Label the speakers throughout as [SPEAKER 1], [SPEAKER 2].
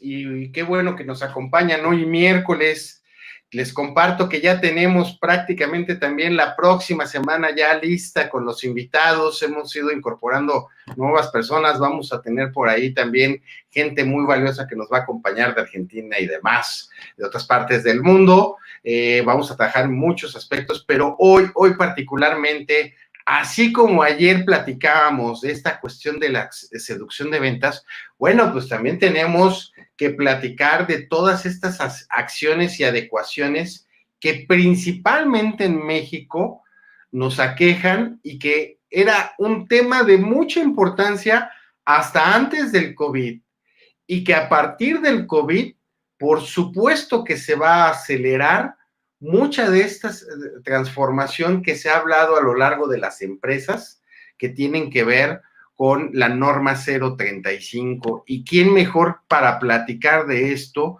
[SPEAKER 1] y qué bueno que nos acompañan hoy miércoles. Les comparto que ya tenemos prácticamente también la próxima semana ya lista con los invitados. Hemos ido incorporando nuevas personas. Vamos a tener por ahí también gente muy valiosa que nos va a acompañar de Argentina y demás, de otras partes del mundo. Vamos a trabajar en muchos aspectos, pero hoy particularmente, así como ayer platicábamos de esta cuestión de la seducción de ventas, bueno, pues también tenemos que platicar de todas estas acciones y adecuaciones que principalmente en México nos aquejan y que era un tema de mucha importancia hasta antes del COVID y que a partir del COVID, por supuesto que se va a acelerar mucha de esta transformación que se ha hablado a lo largo de las empresas que tienen que ver con la norma 035. ¿Y quién mejor para platicar de esto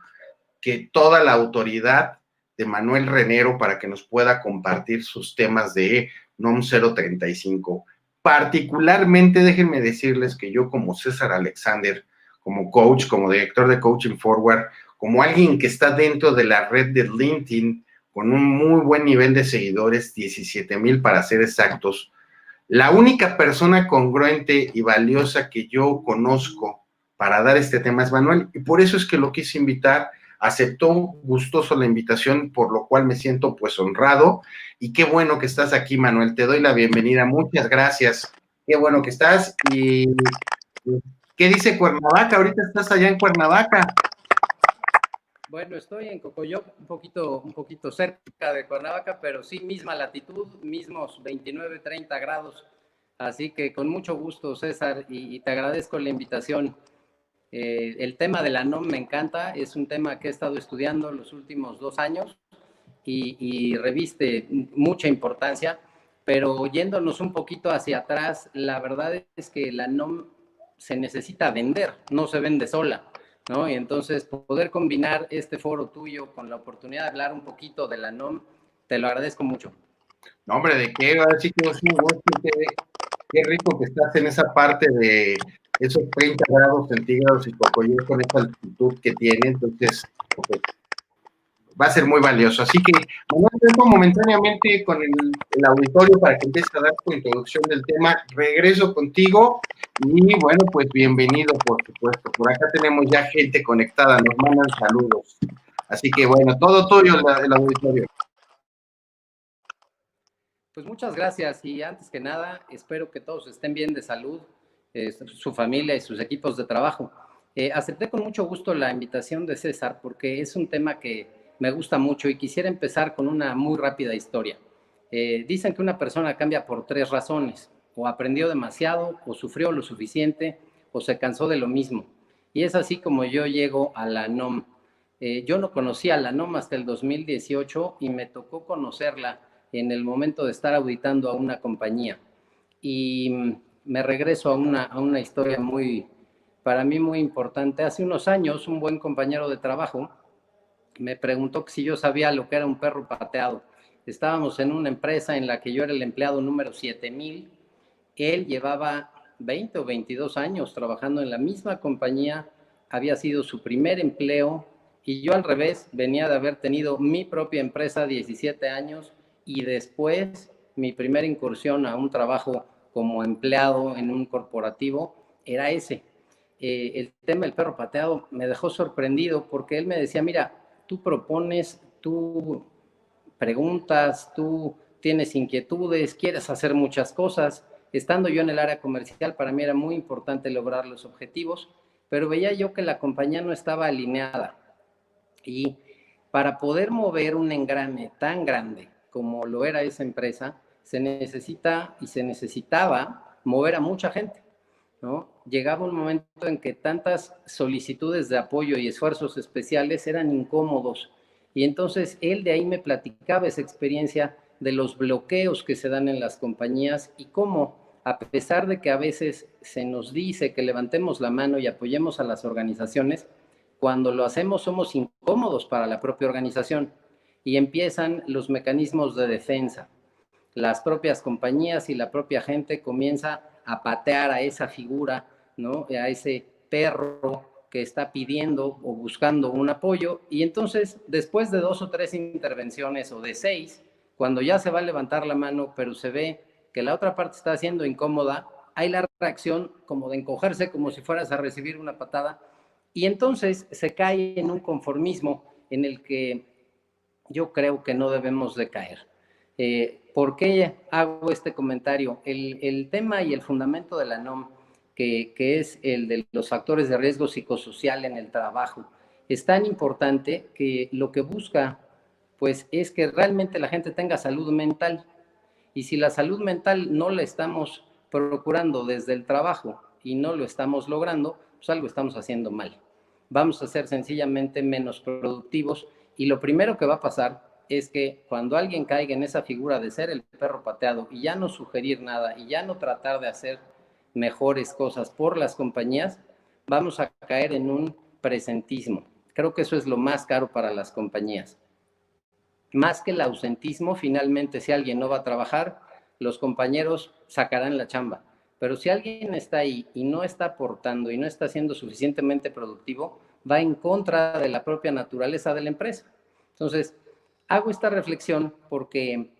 [SPEAKER 1] que toda la autoridad de Manuel Renero para que nos pueda compartir sus temas de NOM 035? Particularmente, déjenme decirles que yo como César Alexander, como coach, como director de Coaching Forward, como alguien que está dentro de la red de LinkedIn con un muy buen nivel de seguidores, 17,000 para ser exactos, la única persona congruente y valiosa que yo conozco para dar este tema es Manuel, y por eso es que lo quise invitar. Aceptó gustoso la invitación, por lo cual me siento pues honrado, y qué bueno que estás aquí, Manuel. Te doy la bienvenida, muchas gracias. Qué bueno que estás. Y ¿qué dice Cuernavaca? Ahorita estás allá en Cuernavaca.
[SPEAKER 2] Bueno, estoy en Cocoyoc, un poquito cerca de Cuernavaca, pero sí, misma latitud, mismos 29, 30 grados. Así que con mucho gusto, César, y te agradezco la invitación. El tema de la NOM me encanta, es un tema que he estado estudiando los últimos 2 años y reviste mucha importancia, pero yéndonos un poquito hacia atrás, la verdad es que la NOM se necesita vender, no se vende sola, ¿no? Y entonces poder combinar este foro tuyo con la oportunidad de hablar un poquito de la NOM, te lo agradezco mucho.
[SPEAKER 1] No, hombre, ¿de qué? Ahora sí que es un gusto, qué rico que estás en esa parte de esos 30 grados centígrados y Cocoyoc con esa altitud que tiene, entonces pues, va a ser muy valioso. Así que, Manuel, dejo momentáneamente con el auditorio para que empieces a dar tu introducción del tema. Regreso contigo y, bueno, pues bienvenido, por supuesto. Por acá tenemos ya gente conectada, nos mandan saludos. Así que, bueno, todo tuyo el auditorio.
[SPEAKER 2] Pues muchas gracias y antes que nada, espero que todos estén bien de salud, su familia y sus equipos de trabajo. Acepté con mucho gusto la invitación de César porque es un tema que me gusta mucho y quisiera empezar con una muy rápida historia. Dicen que una persona cambia por 3 razones: o aprendió demasiado, o sufrió lo suficiente, o se cansó de lo mismo. Y es así como yo llego a la NOM. Yo no conocía a la NOM hasta el 2018 y me tocó conocerla en el momento de estar auditando a una compañía. Y me regreso a una historia para mí muy importante. Hace unos años, un buen compañero de trabajo me preguntó si yo sabía lo que era un perro pateado. Estábamos en una empresa en la que yo era el empleado número 7000. Él llevaba 20 o 22 años trabajando en la misma compañía, había sido su primer empleo, y yo al revés, venía de haber tenido mi propia empresa 17 años y después mi primera incursión a un trabajo como empleado en un corporativo era ese. El tema del perro pateado me dejó sorprendido porque él me decía: mira, tú propones, tú preguntas, tú tienes inquietudes, quieres hacer muchas cosas. Estando yo en el área comercial, para mí era muy importante lograr los objetivos, pero veía yo que la compañía no estaba alineada. Y para poder mover un engrane tan grande como lo era esa empresa, se necesita y se necesitaba mover a mucha gente, ¿no? Llegaba un momento en que tantas solicitudes de apoyo y esfuerzos especiales eran incómodos. Y entonces él de ahí me platicaba esa experiencia de los bloqueos que se dan en las compañías y cómo, a pesar de que a veces se nos dice que levantemos la mano y apoyemos a las organizaciones, cuando lo hacemos somos incómodos para la propia organización y empiezan los mecanismos de defensa. Las propias compañías y la propia gente comienza a patear a esa figura, ¿no? A ese perro que está pidiendo o buscando un apoyo, y entonces después de 2 o 3 intervenciones o de 6, cuando ya se va a levantar la mano, pero se ve que la otra parte está siendo incómoda, hay la reacción como de encogerse, como si fueras a recibir una patada, y entonces se cae en un conformismo en el que yo creo que no debemos de caer. ¿Por qué hago este comentario? El tema y el fundamento de la NOM, que es el de los factores de riesgo psicosocial en el trabajo, es tan importante que lo que busca, pues, es que realmente la gente tenga salud mental. Y si la salud mental no la estamos procurando desde el trabajo y no lo estamos logrando, pues algo estamos haciendo mal. Vamos a ser sencillamente menos productivos, y lo primero que va a pasar es que cuando alguien caiga en esa figura de ser el perro pateado y ya no sugerir nada y ya no tratar de hacer mejores cosas por las compañías, vamos a caer en un presentismo. Creo que eso es lo más caro para las compañías. Más que el ausentismo, finalmente, si alguien no va a trabajar, los compañeros sacarán la chamba. Pero si alguien está ahí y no está aportando y no está siendo suficientemente productivo, va en contra de la propia naturaleza de la empresa. Entonces, hago esta reflexión porque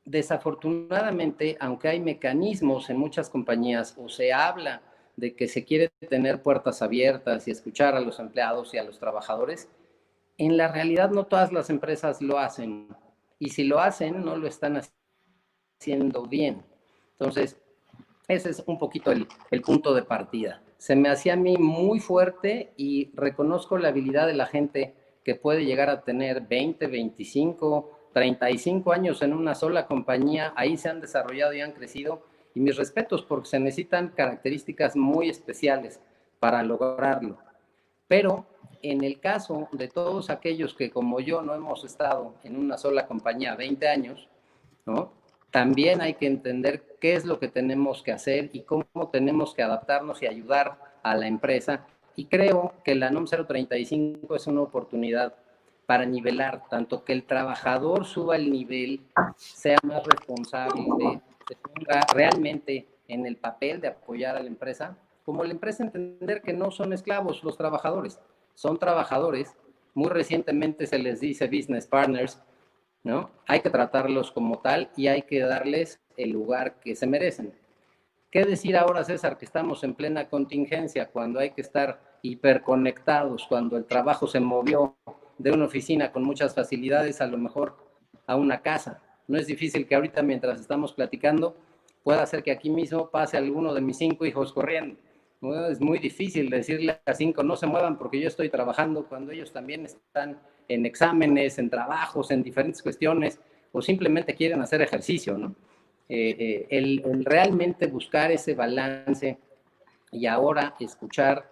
[SPEAKER 2] desafortunadamente, aunque hay mecanismos en muchas compañías o se habla de que se quiere tener puertas abiertas y escuchar a los empleados y a los trabajadores, en la realidad no todas las empresas lo hacen, y si lo hacen no lo están haciendo bien. Entonces, ese es un poquito el punto de partida. Se me hacía a mí muy fuerte, y reconozco la habilidad de la gente que puede llegar a tener 20, 25, 35 años en una sola compañía. Ahí se han desarrollado y han crecido, y mis respetos, porque se necesitan características muy especiales para lograrlo. Pero en el caso de todos aquellos que, como yo, no hemos estado en una sola compañía 20 años, ¿no? También hay que entender qué es lo que tenemos que hacer y cómo tenemos que adaptarnos y ayudar a la empresa. Y creo que la NOM 035 es una oportunidad para nivelar, tanto que el trabajador suba el nivel, sea más responsable, se ponga realmente en el papel de apoyar a la empresa, como la empresa entender que no son esclavos los trabajadores, son trabajadores. Muy recientemente se les dice business partners, ¿no? Hay que tratarlos como tal y hay que darles el lugar que se merecen. ¿Qué decir ahora, César, que estamos en plena contingencia, cuando hay que estar hiperconectados, cuando el trabajo se movió de una oficina con muchas facilidades a lo mejor a una casa? No es difícil que ahorita, mientras estamos platicando, pueda ser que aquí mismo pase alguno de mis 5 hijos corriendo. No, es muy difícil decirle a 5 no se muevan porque yo estoy trabajando, cuando ellos también están en exámenes, en trabajos, en diferentes cuestiones, o simplemente quieren hacer ejercicio, ¿no? El realmente buscar ese balance y ahora escuchar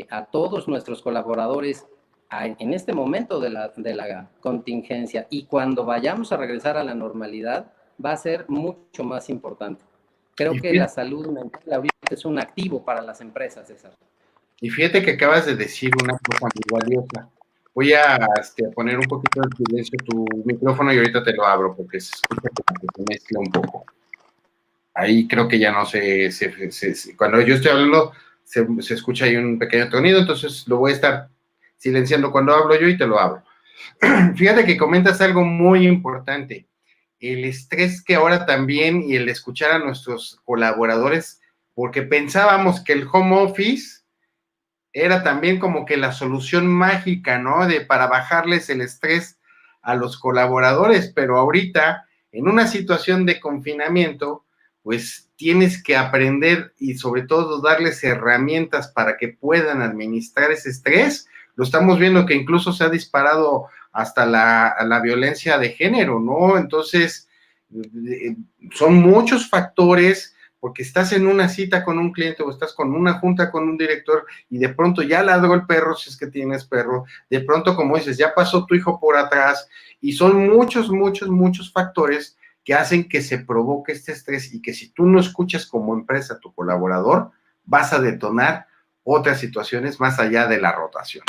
[SPEAKER 2] a todos nuestros colaboradores en este momento de la contingencia, y cuando vayamos a regresar a la normalidad va a ser mucho más importante. Creo que la salud mental ahorita es un activo para las empresas, César.
[SPEAKER 1] Y fíjate que acabas de decir una cosa muy valiosa. Voy a poner un poquito en silencio tu micrófono y ahorita te lo abro porque se escucha como que se mezcla un poco. Ahí creo que ya no cuando yo estoy hablando se escucha ahí un pequeño sonido, entonces lo voy a estar silenciando cuando hablo yo y te lo abro. Fíjate que comentas algo muy importante, el estrés que ahora también y el escuchar a nuestros colaboradores, porque pensábamos que el home office era también como que la solución mágica, ¿no? Para bajarles el estrés a los colaboradores, pero ahorita, en una situación de confinamiento, pues tienes que aprender y sobre todo darles herramientas para que puedan administrar ese estrés. Lo estamos viendo que incluso se ha disparado hasta la violencia de género, ¿no? Entonces, son muchos factores, porque estás en una cita con un cliente o estás con una junta con un director y de pronto ya ladró el perro, si es que tienes perro, de pronto, como dices, ya pasó tu hijo por atrás, y son muchos, muchos, muchos factores que hacen que se provoque este estrés, y que si tú no escuchas como empresa a tu colaborador, vas a detonar otras situaciones más allá de la rotación.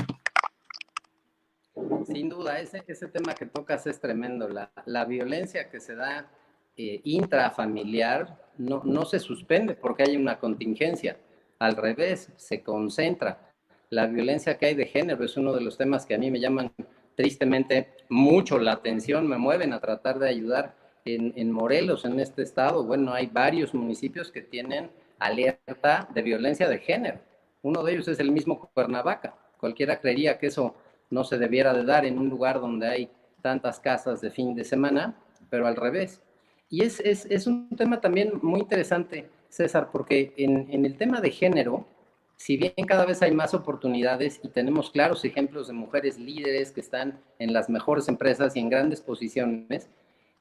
[SPEAKER 2] Sin duda, ese tema que tocas es tremendo. La violencia que se da intrafamiliar no se suspende porque hay una contingencia. Al revés, se concentra. La violencia que hay de género es uno de los temas que a mí me llaman tristemente mucho la atención, me mueven a tratar de ayudar en Morelos, en este estado. Bueno, hay varios municipios que tienen alerta de violencia de género. Uno de ellos es el mismo Cuernavaca. Cualquiera creería que eso no se debiera de dar en un lugar donde hay tantas casas de fin de semana, pero al revés. Y es un tema también muy interesante, César, porque en el tema de género, si bien cada vez hay más oportunidades y tenemos claros ejemplos de mujeres líderes que están en las mejores empresas y en grandes posiciones,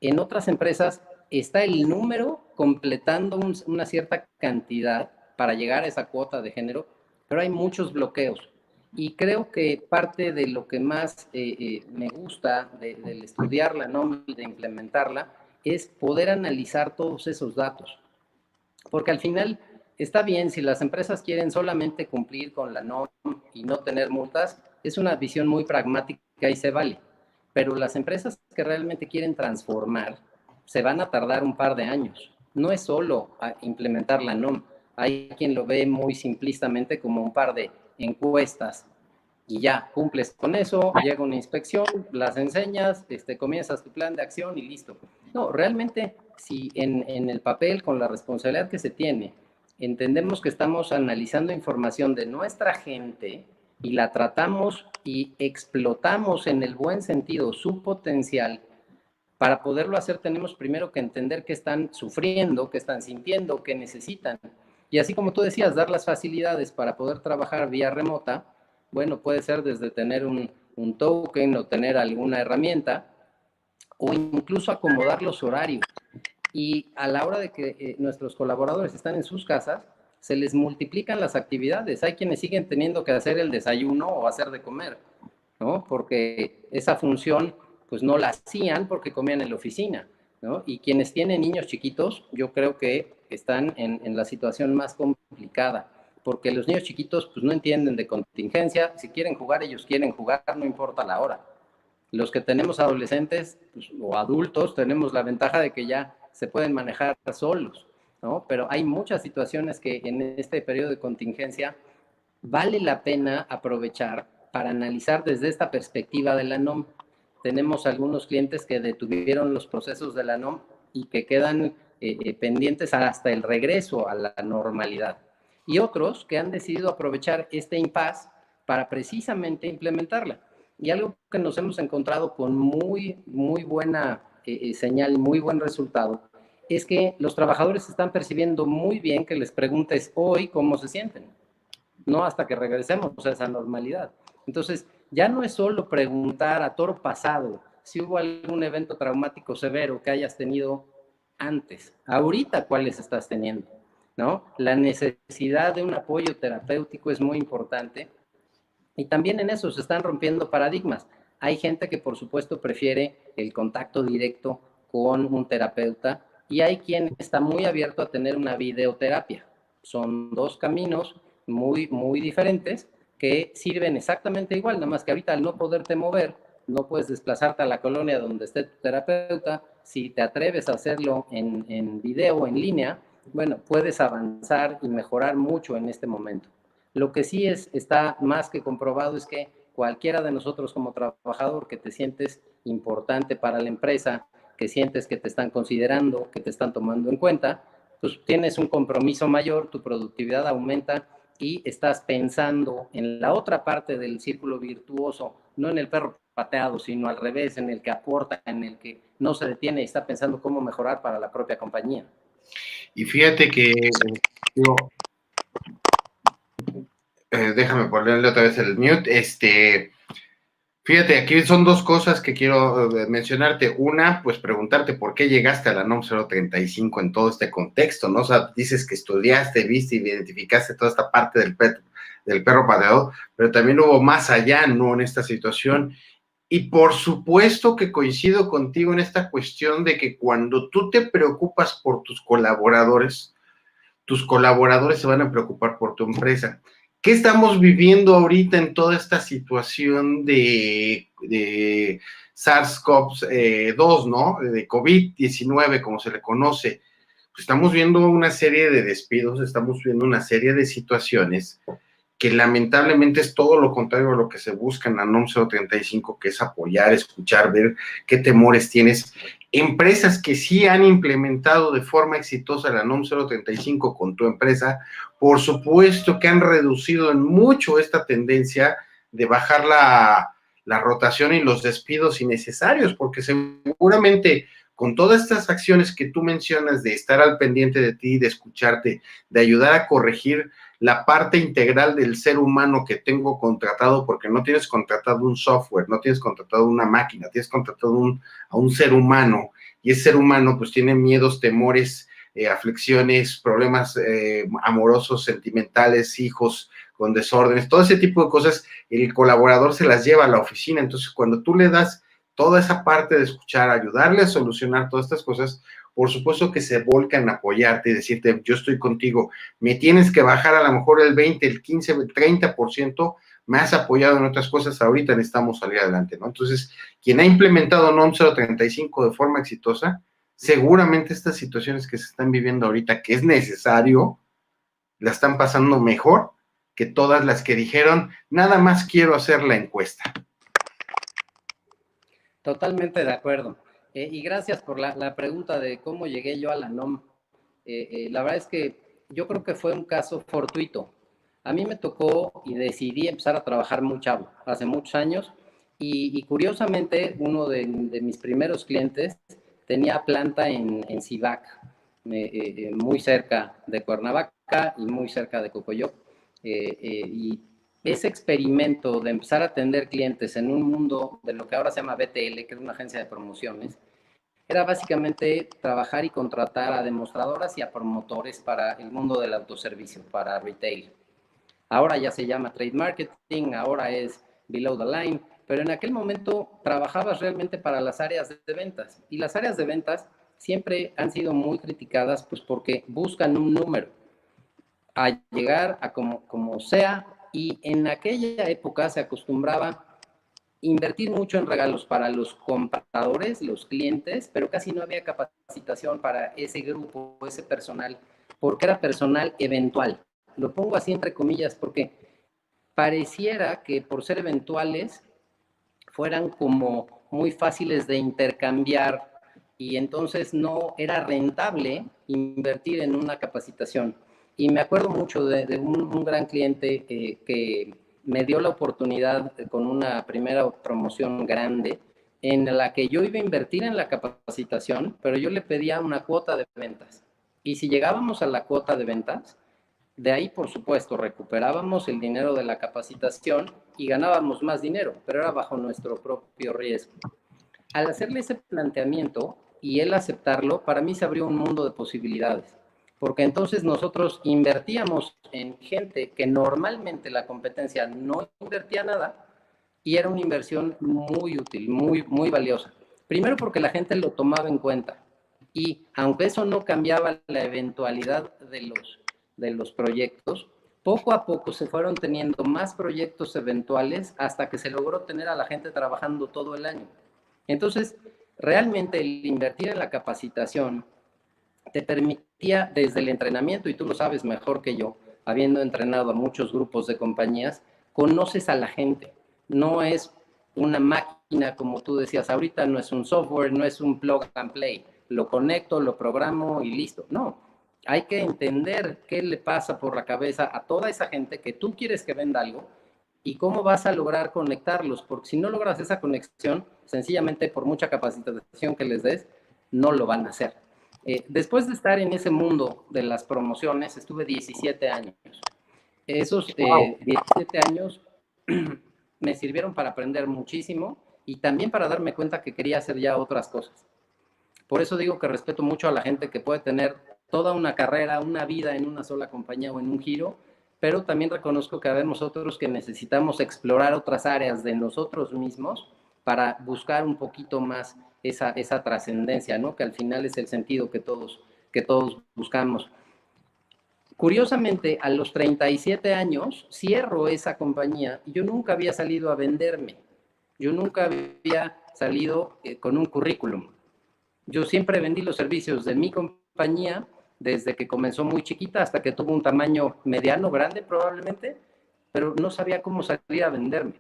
[SPEAKER 2] en otras empresas está el número completando una cierta cantidad para llegar a esa cuota de género, pero hay muchos bloqueos. Y creo que parte de lo que más me gusta del estudiar la NOM y de implementarla es poder analizar todos esos datos. Porque al final está bien, si las empresas quieren solamente cumplir con la NOM y no tener multas, es una visión muy pragmática y se vale. Pero las empresas que realmente quieren transformar se van a tardar un par de años. No es solo implementar la NOM. Hay quien lo ve muy simplistamente como un par de encuestas y ya, cumples con eso, llega una inspección, las enseñas, comienzas tu plan de acción y listo. No, realmente, si en el papel, con la responsabilidad que se tiene, entendemos que estamos analizando información de nuestra gente y la tratamos y explotamos en el buen sentido su potencial, para poderlo hacer tenemos primero que entender qué están sufriendo, qué están sintiendo, qué necesitan. Y así como tú decías, dar las facilidades para poder trabajar vía remota, bueno, puede ser desde tener un token o tener alguna herramienta o incluso acomodar los horarios. Y a la hora de que nuestros colaboradores están en sus casas, se les multiplican las actividades. Hay quienes siguen teniendo que hacer el desayuno o hacer de comer, ¿no? Porque esa función, pues no la hacían porque comían en la oficina, ¿no? Y quienes tienen niños chiquitos, yo creo que están en la situación más complicada, porque los niños chiquitos, pues no entienden de contingencia. Si quieren jugar, ellos quieren jugar, no importa la hora. Los que tenemos adolescentes pues, o adultos tenemos la ventaja de que ya se pueden manejar solos, ¿no? Pero hay muchas situaciones que en este periodo de contingencia vale la pena aprovechar para analizar desde esta perspectiva de la NOM. Tenemos algunos clientes que detuvieron los procesos de la NOM y que quedan pendientes hasta el regreso a la normalidad. Y otros que han decidido aprovechar este impasse para precisamente implementarla. Y algo que nos hemos encontrado con muy buena señal y muy buen resultado es que los trabajadores están percibiendo muy bien que les preguntes hoy cómo se sienten, no hasta que regresemos a esa normalidad. Entonces, ya no es solo preguntar a toro pasado si hubo algún evento traumático severo que hayas tenido antes, ahorita cuáles estás teniendo, ¿no? La necesidad de un apoyo terapéutico es muy importante y también en eso se están rompiendo paradigmas. Hay gente que por supuesto prefiere el contacto directo con un terapeuta y hay quien está muy abierto a tener una videoterapia. Son dos caminos muy diferentes que sirven exactamente igual, nada más que ahorita al no poderte mover, no puedes desplazarte a la colonia donde esté tu terapeuta. Si te atreves a hacerlo en video, en línea, bueno, puedes avanzar y mejorar mucho en este momento. Lo que sí está más que comprobado es que cualquiera de nosotros como trabajador que te sientes importante para la empresa, que sientes que te están considerando, que te están tomando en cuenta, pues tienes un compromiso mayor, tu productividad aumenta y estás pensando en la otra parte del círculo virtuoso, no en el perro pateado, sino al revés, en el que aporta, en el que no se detiene y está pensando cómo mejorar para la propia compañía.
[SPEAKER 1] Y fíjate que déjame ponerle otra vez el mute. Fíjate, aquí son dos cosas que quiero mencionarte. Una, pues preguntarte por qué llegaste a la NOM 035 en todo este contexto, ¿no? O sea, dices que estudiaste, viste y identificaste toda esta parte del perro pateador, pero también hubo más allá, ¿no? En esta situación. Y por supuesto que coincido contigo en esta cuestión de que cuando tú te preocupas por tus colaboradores se van a preocupar por tu empresa. ¿Qué estamos viviendo ahorita en toda esta situación de SARS-CoV-2, ¿no? De COVID-19, como se le conoce? Pues estamos viendo una serie de despidos, estamos viendo una serie de situaciones que lamentablemente es todo lo contrario a lo que se busca en la NOM 035, que es apoyar, escuchar, ver qué temores tienes. Empresas que sí han implementado de forma exitosa la NOM 035 con tu empresa, por supuesto que han reducido en mucho esta tendencia de bajar la rotación y los despidos innecesarios, porque seguramente con todas estas acciones que tú mencionas de estar al pendiente de ti, de escucharte, de ayudar a corregir la parte integral del ser humano que tengo contratado, porque no tienes contratado un software, no tienes contratado una máquina, tienes contratado a un ser humano, y ese ser humano pues tiene miedos, temores, aflicciones, problemas amorosos, sentimentales, hijos con desórdenes, todo ese tipo de cosas, el colaborador se las lleva a la oficina. Entonces cuando tú le das toda esa parte de escuchar, ayudarle a solucionar todas estas cosas, por supuesto que se volcan en apoyarte y decirte, yo estoy contigo, me tienes que bajar a lo mejor el 20, el 15, el 30%, me has apoyado en otras cosas, ahorita necesitamos salir adelante, ¿no? Entonces, quien ha implementado NOM 035 de forma exitosa, seguramente estas situaciones que se están viviendo ahorita, que es necesario, la están pasando mejor que todas las que dijeron, nada más quiero hacer la encuesta.
[SPEAKER 2] Totalmente de acuerdo. Y gracias por la pregunta de cómo llegué yo a la NOM. La verdad es que yo creo que fue un caso fortuito. A mí me tocó y decidí empezar a trabajar muy chavo, hace muchos años, y curiosamente uno de mis primeros clientes tenía planta en Cibac, muy cerca de Cuernavaca y muy cerca de Cocoyoc. Y ese experimento de empezar a atender clientes en un mundo de lo que ahora se llama BTL, que es una agencia de promociones, era básicamente trabajar y contratar a demostradoras y a promotores para el mundo del autoservicio, para retail. Ahora ya se llama trade marketing, ahora es below the line, pero en aquel momento trabajabas realmente para las áreas de ventas. Y las áreas de ventas siempre han sido muy criticadas pues porque buscan un número a llegar a como sea, y en aquella época se acostumbraba invertir mucho en regalos para los compradores, los clientes, pero casi no había capacitación para ese grupo, ese personal, porque era personal eventual. Lo pongo así entre comillas porque pareciera que por ser eventuales fueran como muy fáciles de intercambiar y entonces no era rentable invertir en una capacitación. Y me acuerdo mucho de un gran cliente que me dio la oportunidad con una primera promoción grande en la que yo iba a invertir en la capacitación, pero yo le pedía una cuota de ventas. Y si llegábamos a la cuota de ventas, de ahí, por supuesto, recuperábamos el dinero de la capacitación y ganábamos más dinero, pero era bajo nuestro propio riesgo. Al hacerle ese planteamiento y él aceptarlo, para mí se abrió un mundo de posibilidades, porque entonces nosotros invertíamos en gente que normalmente la competencia no invertía nada y era una inversión muy útil, muy valiosa. Primero porque la gente lo tomaba en cuenta y aunque eso no cambiaba la eventualidad de los proyectos, poco a poco se fueron teniendo más proyectos eventuales hasta que se logró tener a la gente trabajando todo el año. Entonces, realmente el invertir en la capacitación te permitía desde el entrenamiento, y tú lo sabes mejor que yo, habiendo entrenado a muchos grupos de compañías, conoces a la gente. No es una máquina, como tú decías ahorita, no es un software, no es un plug and play. Lo conecto, lo programo y listo. No, hay que entender qué le pasa por la cabeza a toda esa gente que tú quieres que venda algo y cómo vas a lograr conectarlos, porque si no logras esa conexión, sencillamente por mucha capacitación que les des, no lo van a hacer. Después de estar en ese mundo de las promociones, estuve 17 años. Esos 17 años me sirvieron para aprender muchísimo y también para darme cuenta que quería hacer ya otras cosas. Por eso digo que respeto mucho a la gente que puede tener toda una carrera, una vida en una sola compañía o en un giro, pero también reconozco que habemos otros que necesitamos explorar otras áreas de nosotros mismos para buscar un poquito más esa trascendencia, ¿no? Que al final es el sentido que todos buscamos. Curiosamente, a los 37 años cierro esa compañía y yo nunca había salido a venderme. Yo nunca había salido con un currículum. Yo siempre vendí los servicios de mi compañía desde que comenzó muy chiquita hasta que tuvo un tamaño mediano, grande probablemente, pero no sabía cómo salir a venderme.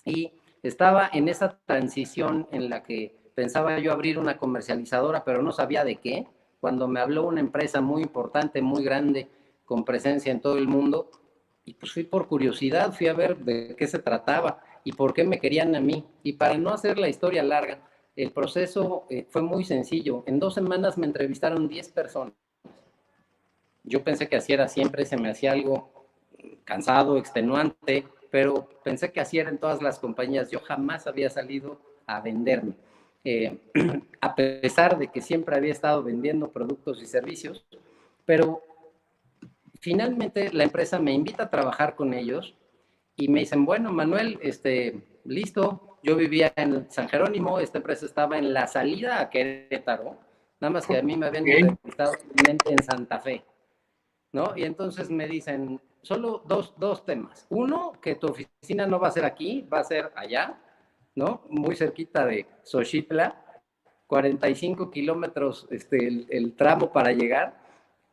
[SPEAKER 2] Y estaba en esa transición en la que pensaba yo abrir una comercializadora, pero no sabía de qué, cuando me habló una empresa muy importante, muy grande, con presencia en todo el mundo, y pues fui por curiosidad, fui a ver de qué se trataba y por qué me querían a mí. Y para no hacer la historia larga, el proceso fue muy sencillo. En 2 semanas me entrevistaron 10 personas. Yo pensé que así era siempre, se me hacía algo cansado, extenuante, pero pensé que así era en todas las compañías. Yo jamás había salido a venderme. Eh, a pesar de que siempre había estado vendiendo productos y servicios, pero finalmente la empresa me invita a trabajar con ellos y me dicen, bueno, Manuel, listo, yo vivía en San Jerónimo, esta empresa estaba en la salida a Querétaro, nada más que a mí me habían entrevistado en Santa Fe, ¿no? Y entonces me dicen, solo dos temas. Uno, que tu oficina no va a ser aquí, va a ser allá, ¿no? Muy cerquita de Xochitla, 45 kilómetros el tramo para llegar.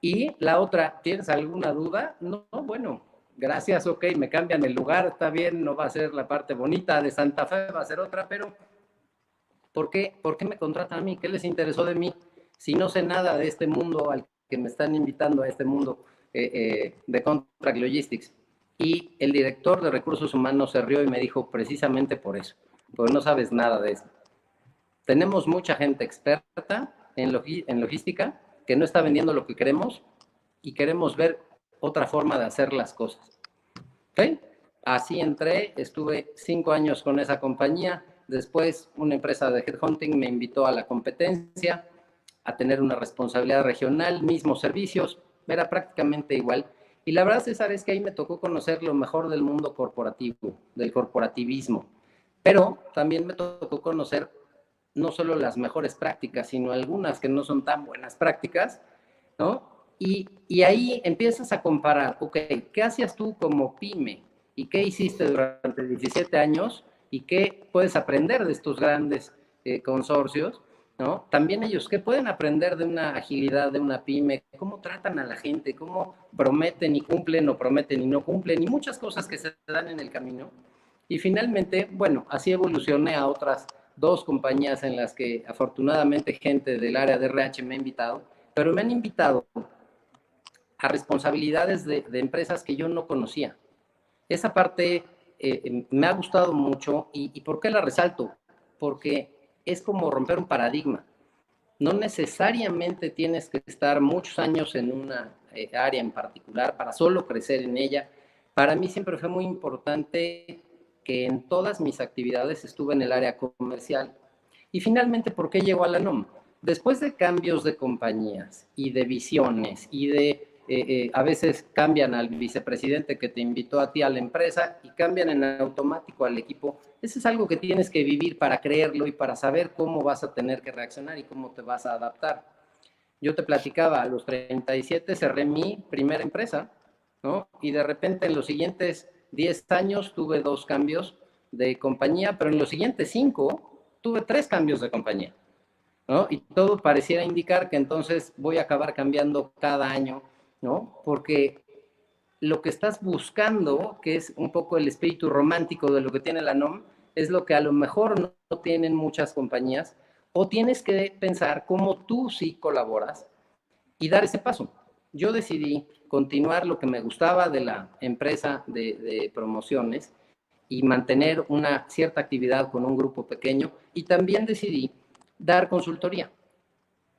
[SPEAKER 2] Y la otra, ¿tienes alguna duda? No, bueno, gracias, ok, me cambian el lugar, está bien, no va a ser la parte bonita de Santa Fe, va a ser otra, pero ¿por qué me contratan a mí? ¿Qué les interesó de mí? Si no sé nada de este mundo al que me están invitando, a este mundo de Contract Logistics. Y el director de recursos humanos se rió y me dijo, precisamente por eso, porque no sabes nada de eso. Tenemos mucha gente experta en logística que no está vendiendo lo que queremos y queremos ver otra forma de hacer las cosas. ¿Okay? Así entré, estuve 5 años con esa compañía. Después, una empresa de headhunting me invitó a la competencia, a tener una responsabilidad regional, mismos servicios, era prácticamente igual. Y la verdad, César, es que ahí me tocó conocer lo mejor del mundo corporativo, del corporativismo. Pero también me tocó conocer no solo las mejores prácticas, sino algunas que no son tan buenas prácticas, ¿no? Y ahí empiezas a comparar, ok, ¿qué hacías tú como pyme? ¿Y qué hiciste durante 17 años? ¿Y qué puedes aprender de estos grandes consorcios? ¿No? También ellos, ¿qué pueden aprender de una agilidad de una pyme? ¿Cómo tratan a la gente? ¿Cómo prometen y cumplen o prometen y no cumplen? Y muchas cosas que se dan en el camino. Y finalmente, bueno, así evolucioné a otras 2 compañías en las que afortunadamente gente del área de RH me ha invitado, pero me han invitado a responsabilidades de empresas que yo no conocía. Esa parte me ha gustado mucho y ¿por qué la resalto? Porque es como romper un paradigma. No necesariamente tienes que estar muchos años en una área en particular para solo crecer en ella. Para mí siempre fue muy importante que en todas mis actividades estuve en el área comercial. Y finalmente, ¿por qué llegó a la NOM? Después de cambios de compañías y de visiones y de a veces cambian al vicepresidente que te invitó a ti a la empresa y cambian en automático al equipo. Eso es algo que tienes que vivir para creerlo y para saber cómo vas a tener que reaccionar y cómo te vas a adaptar. Yo te platicaba, a los 37 cerré mi primera empresa, ¿no? Y de repente en los siguientes 10 años tuve 2 cambios de compañía, pero en los siguientes 5 tuve 3 cambios de compañía, ¿no? Y todo pareciera indicar que entonces voy a acabar cambiando cada año, ¿no? Porque lo que estás buscando, que es un poco el espíritu romántico de lo que tiene la NOM, es lo que a lo mejor no tienen muchas compañías, o tienes que pensar cómo tú sí colaboras y dar ese paso. Yo decidí continuar lo que me gustaba de la empresa de promociones y mantener una cierta actividad con un grupo pequeño, y también decidí dar consultoría.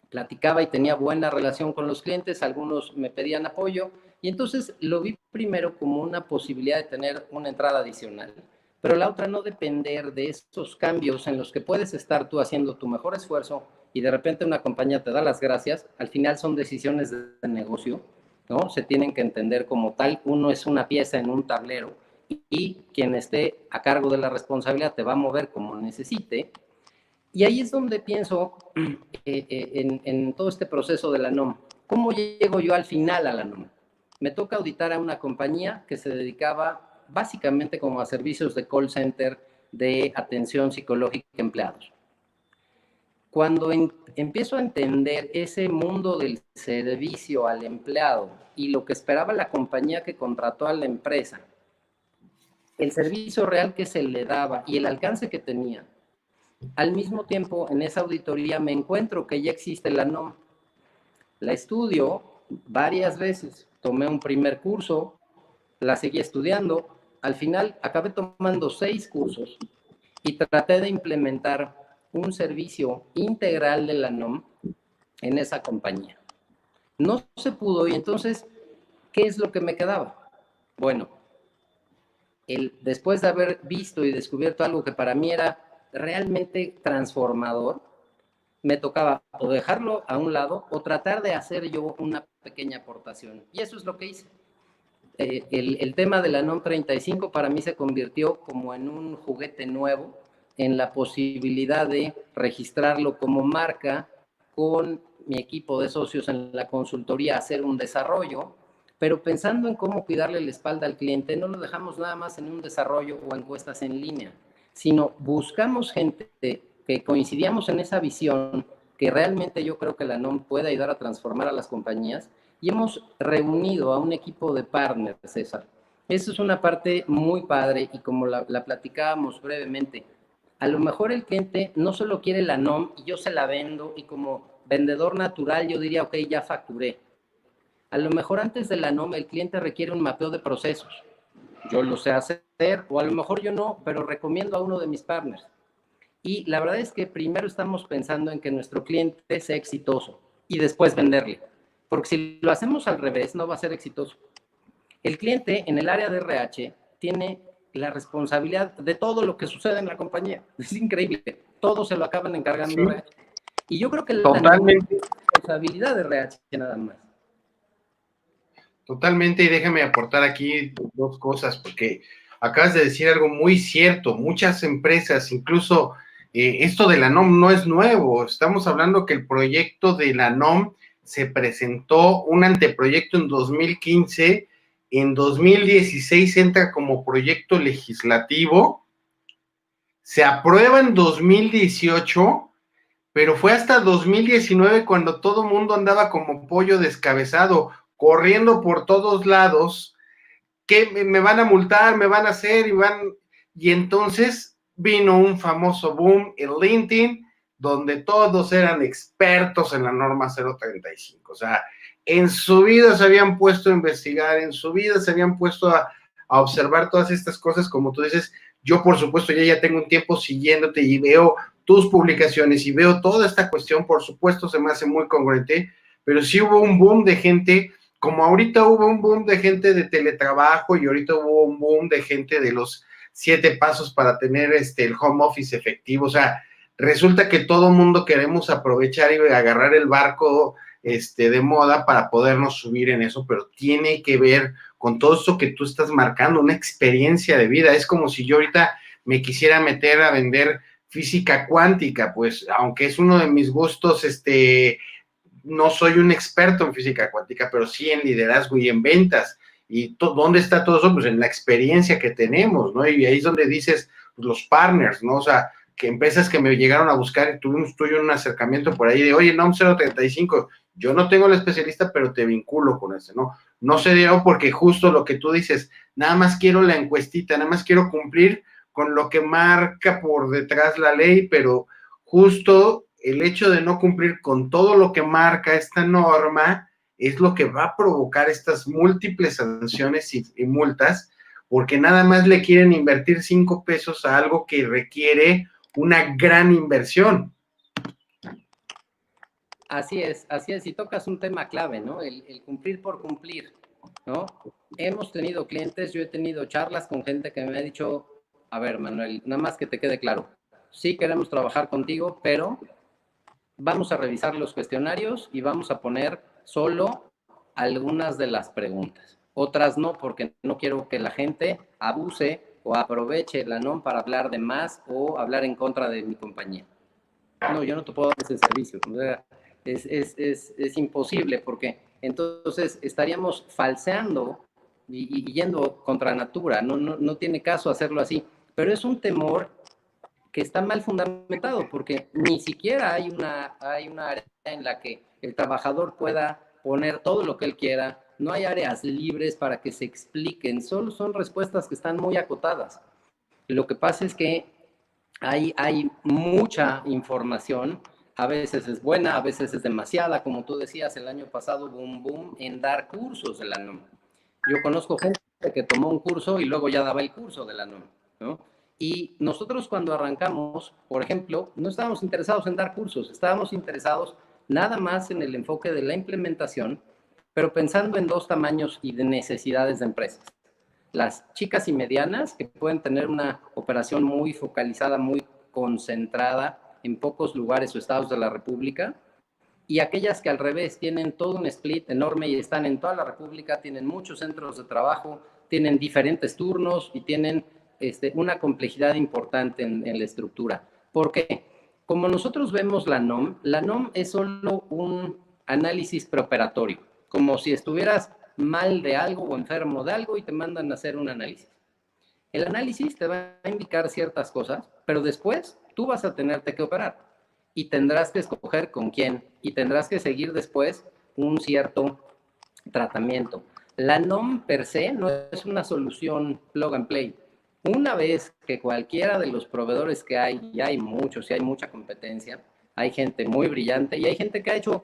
[SPEAKER 2] Platicaba y tenía buena relación con los clientes, algunos me pedían apoyo y entonces lo vi primero como una posibilidad de tener una entrada adicional, pero la otra no depender de esos cambios en los que puedes estar tú haciendo tu mejor esfuerzo y de repente una compañía te da las gracias. Al final son decisiones de negocio, ¿no? Se tienen que entender como tal. Uno es una pieza en un tablero y quien esté a cargo de la responsabilidad te va a mover como necesite. Y ahí es donde pienso en todo este proceso de la NOM. ¿Cómo llego yo al final a la NOM? Me toca auditar a una compañía que se dedicaba básicamente como a servicios de call center de atención psicológica a empleados. Cuando empiezo a entender ese mundo del servicio al empleado y lo que esperaba la compañía que contrató a la empresa el servicio real que se le daba y el alcance que tenía. Al mismo tiempo, en esa auditoría me encuentro que ya existe la NOM. La estudio varias veces, tomé un primer curso, la seguí estudiando, al final acabé tomando 6 cursos y traté de implementar un servicio integral de la NOM en esa compañía. No se pudo y entonces, ¿qué es lo que me quedaba? Bueno, después de haber visto y descubierto algo que para mí era realmente transformador, me tocaba o dejarlo a un lado o tratar de hacer yo una pequeña aportación. Y eso es lo que hice. El tema de la NOM 35 para mí se convirtió como en un juguete nuevo, en la posibilidad de registrarlo como marca con mi equipo de socios en la consultoría, hacer un desarrollo, pero pensando en cómo cuidarle la espalda al cliente, no lo dejamos nada más en un desarrollo o encuestas en línea, sino buscamos gente que coincidíamos en esa visión, que realmente yo creo que la NOM puede ayudar a transformar a las compañías, y hemos reunido a un equipo de partners, César. Eso es una parte muy padre y como la platicábamos brevemente, a lo mejor el cliente no solo quiere la NOM y yo se la vendo y como vendedor natural yo diría, ok, ya facturé. A lo mejor antes de la NOM el cliente requiere un mapeo de procesos. Yo lo sé hacer o a lo mejor yo no, pero recomiendo a uno de mis partners. Y la verdad es que primero estamos pensando en que nuestro cliente sea exitoso y después venderle. Porque si lo hacemos al revés, no va a ser exitoso. El cliente en el área de RH tiene la responsabilidad de todo lo que sucede en la compañía. Es increíble. Todo se lo acaban encargando
[SPEAKER 1] Sí,
[SPEAKER 2] RH. Y yo creo que la
[SPEAKER 1] totalmente.
[SPEAKER 2] responsabilidad de RH nada más.
[SPEAKER 1] Totalmente, y déjame aportar aquí dos cosas, porque acabas de decir algo muy cierto. Muchas empresas, incluso esto de la NOM no es nuevo. Estamos hablando que el proyecto de la NOM se presentó un anteproyecto en 2015, en 2016 entra como proyecto legislativo, se aprueba en 2018, pero fue hasta 2019 cuando todo el mundo andaba como pollo descabezado, corriendo por todos lados, que me van a multar, me van a hacer, y entonces vino un famoso boom en LinkedIn, donde todos eran expertos en la norma 035, o sea, en su vida se habían puesto a investigar, en su vida se habían puesto a observar todas estas cosas, como tú dices. Yo por supuesto ya tengo un tiempo siguiéndote y veo tus publicaciones y veo toda esta cuestión, por supuesto se me hace muy congruente, pero sí hubo un boom de gente, como ahorita hubo un boom de gente de teletrabajo y ahorita hubo un boom de gente de los 7 pasos para tener el home office efectivo. O sea, resulta que todo mundo queremos aprovechar y agarrar el barco de moda para podernos subir en eso, pero tiene que ver con todo esto que tú estás marcando, una experiencia de vida. Es como si yo ahorita me quisiera meter a vender física cuántica, pues aunque es uno de mis gustos, no soy un experto en física cuántica, pero sí en liderazgo y en ventas. ¿Y dónde está todo eso? Pues en la experiencia que tenemos, ¿no? Y ahí es donde dices, pues, los partners, ¿no? O sea, que empresas que me llegaron a buscar y tuvimos tú y un acercamiento por ahí de, oye, NOM 035, yo no tengo el especialista, pero te vinculo con ese, ¿no? No se dio porque justo lo que tú dices, nada más quiero la encuestita, nada más quiero cumplir con lo que marca por detrás la ley, pero justo el hecho de no cumplir con todo lo que marca esta norma es lo que va a provocar estas múltiples sanciones y multas, porque nada más le quieren invertir 5 pesos a algo que requiere una gran inversión.
[SPEAKER 2] Así es, y tocas un tema clave, ¿no? El cumplir por cumplir, ¿no? Hemos tenido clientes, yo he tenido charlas con gente que me ha dicho, a ver, Manuel, nada más que te quede claro, sí queremos trabajar contigo, pero vamos a revisar los cuestionarios y vamos a poner solo algunas de las preguntas. Otras no, porque no quiero que la gente abuse o aproveche la NOM para hablar de más o hablar en contra de mi compañía. No, yo no te puedo dar ese servicio. O sea, es imposible porque entonces estaríamos falseando y yendo contra natura. No tiene caso hacerlo así. Pero es un temor que está mal fundamentado porque ni siquiera hay una área en la que el trabajador pueda poner todo lo que él quiera, no hay áreas libres para que se expliquen, solo son respuestas que están muy acotadas. Lo que pasa es que hay mucha información, a veces es buena, a veces es demasiada, como tú decías, el año pasado hubo un boom en dar cursos de la NOM. Yo conozco gente que tomó un curso y luego ya daba el curso de la NOM, ¿no? Y nosotros cuando arrancamos, por ejemplo, no estábamos interesados en dar cursos, estábamos interesados nada más en el enfoque de la implementación, pero pensando en dos tamaños y de necesidades de empresas. Las chicas y medianas, que pueden tener una operación muy focalizada, muy concentrada en pocos lugares o estados de la República, y aquellas que al revés tienen todo un split enorme y están en toda la República, tienen muchos centros de trabajo, tienen diferentes turnos y tienen una complejidad importante en la estructura. ¿Por qué? Como nosotros vemos la NOM es solo un análisis preoperatorio, como si estuvieras mal de algo o enfermo de algo y te mandan a hacer un análisis. El análisis te va a indicar ciertas cosas, pero después tú vas a tenerte que operar y tendrás que escoger con quién y tendrás que seguir después un cierto tratamiento. La NOM per se no es una solución plug and play. Una vez que cualquiera de los proveedores que hay, y hay muchos, y hay mucha competencia, hay gente muy brillante y hay gente que ha hecho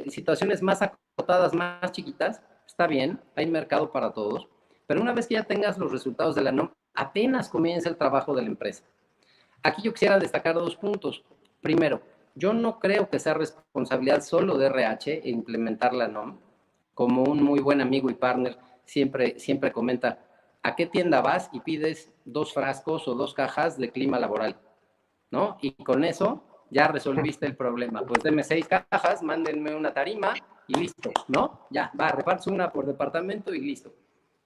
[SPEAKER 2] situaciones más acotadas, más chiquitas, está bien, hay mercado para todos, pero una vez que ya tengas los resultados de la NOM, apenas comienza el trabajo de la empresa. Aquí yo quisiera destacar dos puntos. Primero, yo no creo que sea responsabilidad solo de RH implementar la NOM. Como un muy buen amigo y partner siempre comenta, ¿a qué tienda vas y pides 2 frascos o 2 cajas de clima laboral? ¿No? Y con eso ya resolviste el problema. Pues denme 6 cajas, mándenme una tarima y listo, ¿no? Ya, va, repartes una por departamento y listo.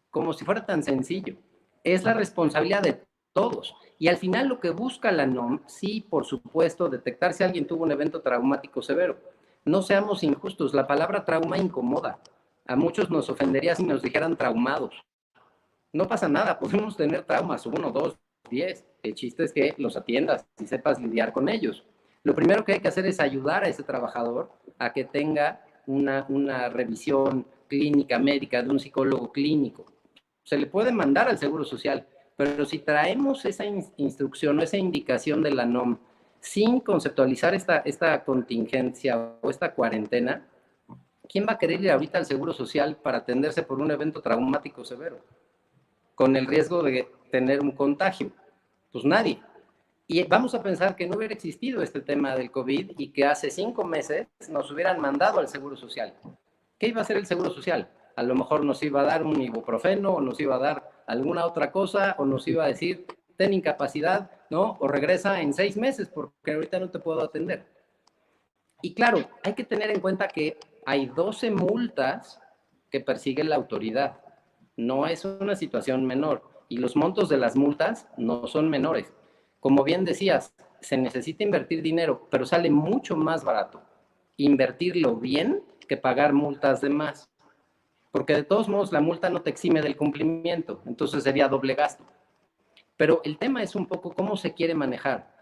[SPEAKER 2] Como si fuera tan sencillo. Es la responsabilidad de todos. Y al final lo que busca la NOM, sí, por supuesto, detectar si alguien tuvo un evento traumático severo. No seamos injustos, la palabra trauma incomoda. A muchos nos ofendería si nos dijeran traumados. No pasa nada, podemos tener traumas, 1, 2, 10. El chiste es que los atiendas y sepas lidiar con ellos. Lo primero que hay que hacer es ayudar a ese trabajador a que tenga una revisión clínica médica de un psicólogo clínico. Se le puede mandar al Seguro Social, pero si traemos esa instrucción o esa indicación de la NOM sin conceptualizar esta contingencia o esta cuarentena, ¿quién va a querer ir ahorita al Seguro Social para atenderse por un evento traumático severo? Con el riesgo de tener un contagio. Pues nadie. Y vamos a pensar que no hubiera existido este tema del COVID y que hace 5 meses nos hubieran mandado al Seguro Social. ¿Qué iba a hacer el Seguro Social? A lo mejor nos iba a dar un ibuprofeno o nos iba a dar alguna otra cosa o nos iba a decir, ten incapacidad, ¿no? O regresa en 6 meses porque ahorita no te puedo atender. Y claro, hay que tener en cuenta que hay 12 multas que persigue la autoridad. No es una situación menor. Y los montos de las multas no son menores. Como bien decías, se necesita invertir dinero, pero sale mucho más barato invertirlo bien que pagar multas de más. Porque de todos modos la multa no te exime del cumplimiento, entonces sería doble gasto. Pero el tema es un poco cómo se quiere manejar.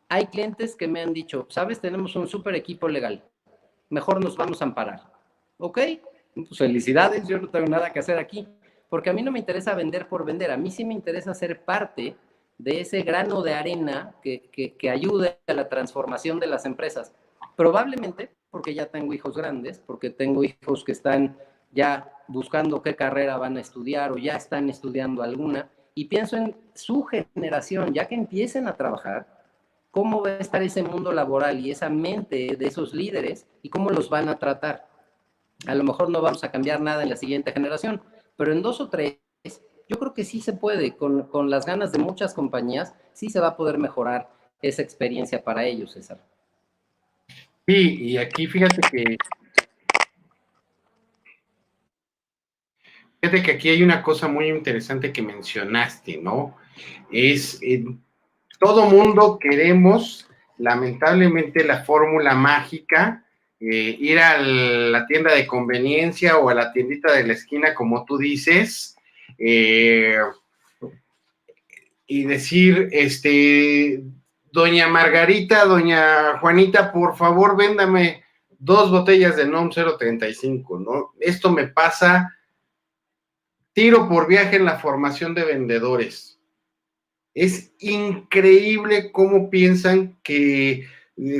[SPEAKER 2] Hay clientes que me han dicho, sabes, tenemos un súper equipo legal, mejor nos vamos a amparar. Ok, pues felicidades, yo no tengo nada que hacer aquí, porque a mí no me interesa vender por vender, a mí sí me interesa ser parte de ese grano de arena que ayude a la transformación de las empresas. Probablemente porque ya tengo hijos grandes, porque tengo hijos que están ya buscando qué carrera van a estudiar o ya están estudiando alguna, y pienso en su generación, ya que empiecen a trabajar, cómo va a estar ese mundo laboral y esa mente de esos líderes y cómo los van a tratar. A lo mejor no vamos a cambiar nada en la siguiente generación, pero en 2 o 3, yo creo que sí se puede, con las ganas de muchas compañías, sí se va a poder mejorar esa experiencia para ellos, César.
[SPEAKER 1] Sí, y aquí fíjate que aquí hay una cosa muy interesante que mencionaste, ¿no? Es, todo mundo queremos, lamentablemente, la fórmula mágica, ir a la tienda de conveniencia o a la tiendita de la esquina, como tú dices, y decir, doña Margarita, doña Juanita, por favor, véndame 2 botellas de NOM 035, ¿no? Esto me pasa tiro por viaje en la formación de vendedores. Es increíble cómo piensan que,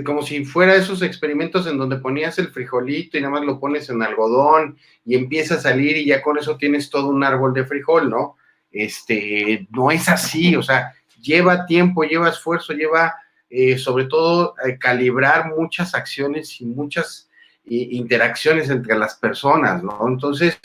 [SPEAKER 1] como si fuera esos experimentos en donde ponías el frijolito y nada más lo pones en algodón y empieza a salir y ya con eso tienes todo un árbol de frijol, ¿no? No es así, o sea, lleva tiempo, lleva esfuerzo, lleva sobre todo calibrar muchas acciones y muchas interacciones entre las personas, ¿no? Entonces,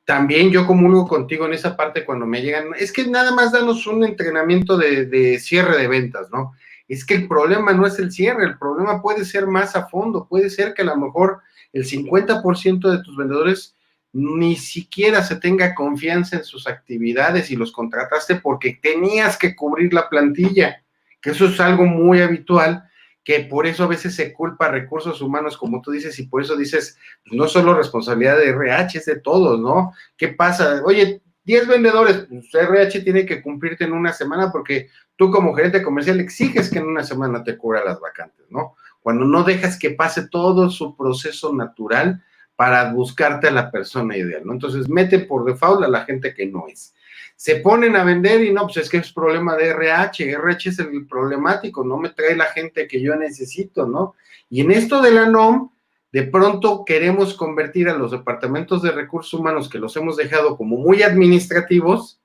[SPEAKER 1] también yo comulgo contigo en esa parte cuando me llegan, es que nada más danos un entrenamiento de cierre de ventas, ¿no? Es que el problema no es el cierre, el problema puede ser más a fondo, puede ser que a lo mejor el 50% de tus vendedores ni siquiera se tenga confianza en sus actividades y los contrataste porque tenías que cubrir la plantilla, que eso es algo muy habitual, que por eso a veces se culpa a recursos humanos, como tú dices, y por eso dices, pues no solo responsabilidad de RH, es de todos, ¿no? ¿Qué pasa? Oye, 10 vendedores, pues RH tiene que cumplirte en una semana porque tú como gerente comercial exiges que en una semana te cubra las vacantes, ¿no? Cuando no dejas que pase todo su proceso natural para buscarte a la persona ideal, ¿no? Entonces meten por default a la gente que no es. Se ponen a vender y no, pues es que es problema de RH es el problemático, no me trae la gente que yo necesito, ¿no? Y en esto de la NOM, de pronto queremos convertir a los departamentos de recursos humanos que los hemos dejado como muy administrativos,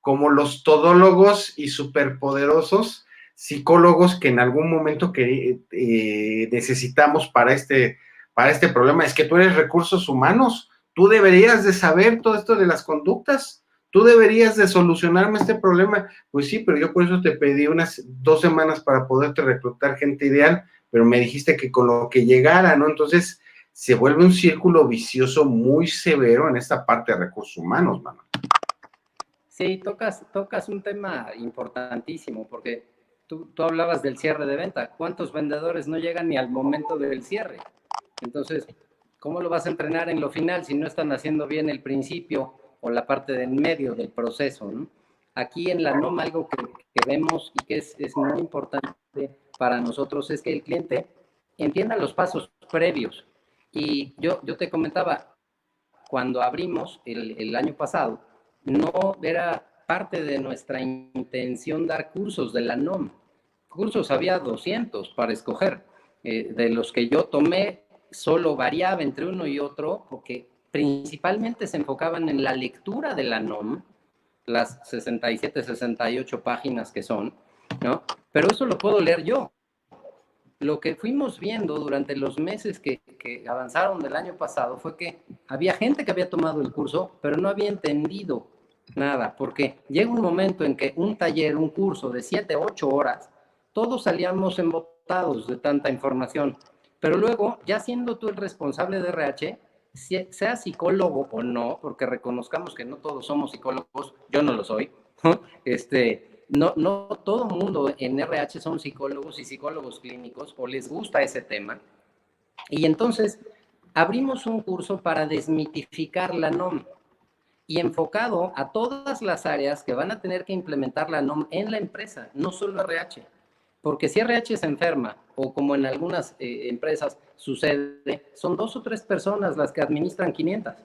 [SPEAKER 1] como los todólogos y superpoderosos psicólogos que en algún momento necesitamos para este problema. Es que tú eres recursos humanos, tú deberías de saber todo esto de las conductas, tú deberías de solucionarme este problema. Pues sí, pero yo por eso te pedí unas 2 semanas para poderte reclutar gente ideal, pero me dijiste que con lo que llegara, ¿no? Entonces se vuelve un círculo vicioso muy severo en esta parte de recursos humanos, mano.
[SPEAKER 2] Sí, tocas un tema importantísimo, porque tú hablabas del cierre de venta. ¿Cuántos vendedores no llegan ni al momento del cierre? Entonces, ¿cómo lo vas a entrenar en lo final si no están haciendo bien el principio o la parte del medio del proceso, ¿no? Aquí en la NOM algo que vemos y que es muy importante para nosotros es que el cliente entienda los pasos previos. Y yo te comentaba, cuando abrimos el año pasado, no era parte de nuestra intención dar cursos de la NOM. Cursos había 200 para escoger. De los que yo tomé, solo variaba entre uno y otro, porque principalmente se enfocaban en la lectura de la NOM, las 67, 68 páginas que son, ¿no? Pero eso lo puedo leer yo. Lo que fuimos viendo durante los meses que avanzaron del año pasado fue que había gente que había tomado el curso, pero no había entendido nada, porque llega un momento en que un taller, un curso de 7, 8 horas, todos salíamos embotados de tanta información, pero luego, ya siendo tú el responsable de RH, sea psicólogo o no, porque reconozcamos que no todos somos psicólogos, yo no lo soy, no todo mundo en RH son psicólogos y psicólogos clínicos o les gusta ese tema. Y entonces abrimos un curso para desmitificar la NOM y enfocado a todas las áreas que van a tener que implementar la NOM en la empresa, no solo RH. Porque si RH se enferma, o como en algunas empresas sucede, son 2 o 3 personas las que administran 500.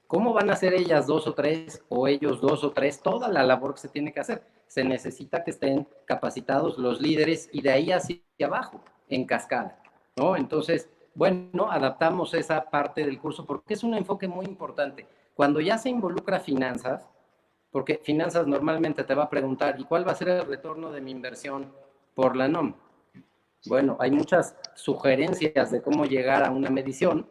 [SPEAKER 2] ¿Cómo van a hacer ellas 2 o 3 o ellos 2 o 3 toda la labor que se tiene que hacer? Se necesita que estén capacitados los líderes y de ahí hacia abajo, en cascada, ¿no? Entonces, bueno, adaptamos esa parte del curso porque es un enfoque muy importante. Cuando ya se involucra finanzas, porque finanzas normalmente te va a preguntar, ¿y cuál va a ser el retorno de mi inversión por la NOM? Bueno, hay muchas sugerencias de cómo llegar a una medición,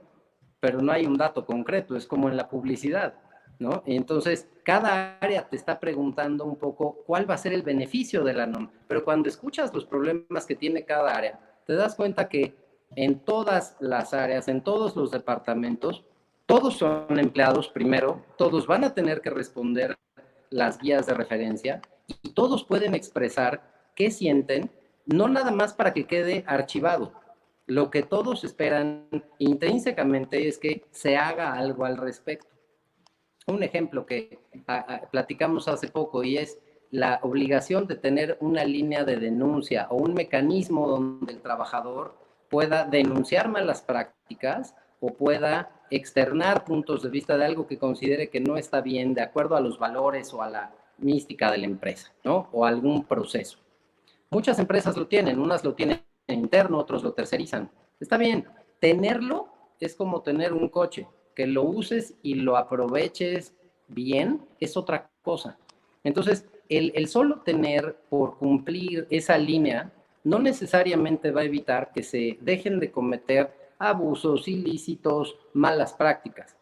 [SPEAKER 2] pero no hay un dato concreto, es como en la publicidad, ¿no? Entonces, cada área te está preguntando un poco cuál va a ser el beneficio de la NOM, pero cuando escuchas los problemas que tiene cada área, te das cuenta que en todas las áreas, en todos los departamentos, todos son empleados primero, todos van a tener que responder las guías de referencia y todos pueden expresar qué sienten, no nada más para que quede archivado. Lo que todos esperan intrínsecamente es que se haga algo al respecto. Un ejemplo que platicamos hace poco y es la obligación de tener una línea de denuncia o un mecanismo donde el trabajador pueda denunciar malas prácticas o pueda externar puntos de vista de algo que considere que no está bien de acuerdo a los valores o a la mística de la empresa, ¿no? O algún proceso. Muchas empresas lo tienen, unas lo tienen interno, otros lo tercerizan. Está bien, tenerlo es como tener un coche, que lo uses y lo aproveches bien es otra cosa. Entonces, el solo tener por cumplir esa línea no necesariamente va a evitar que se dejen de cometer abusos ilícitos, malas prácticas.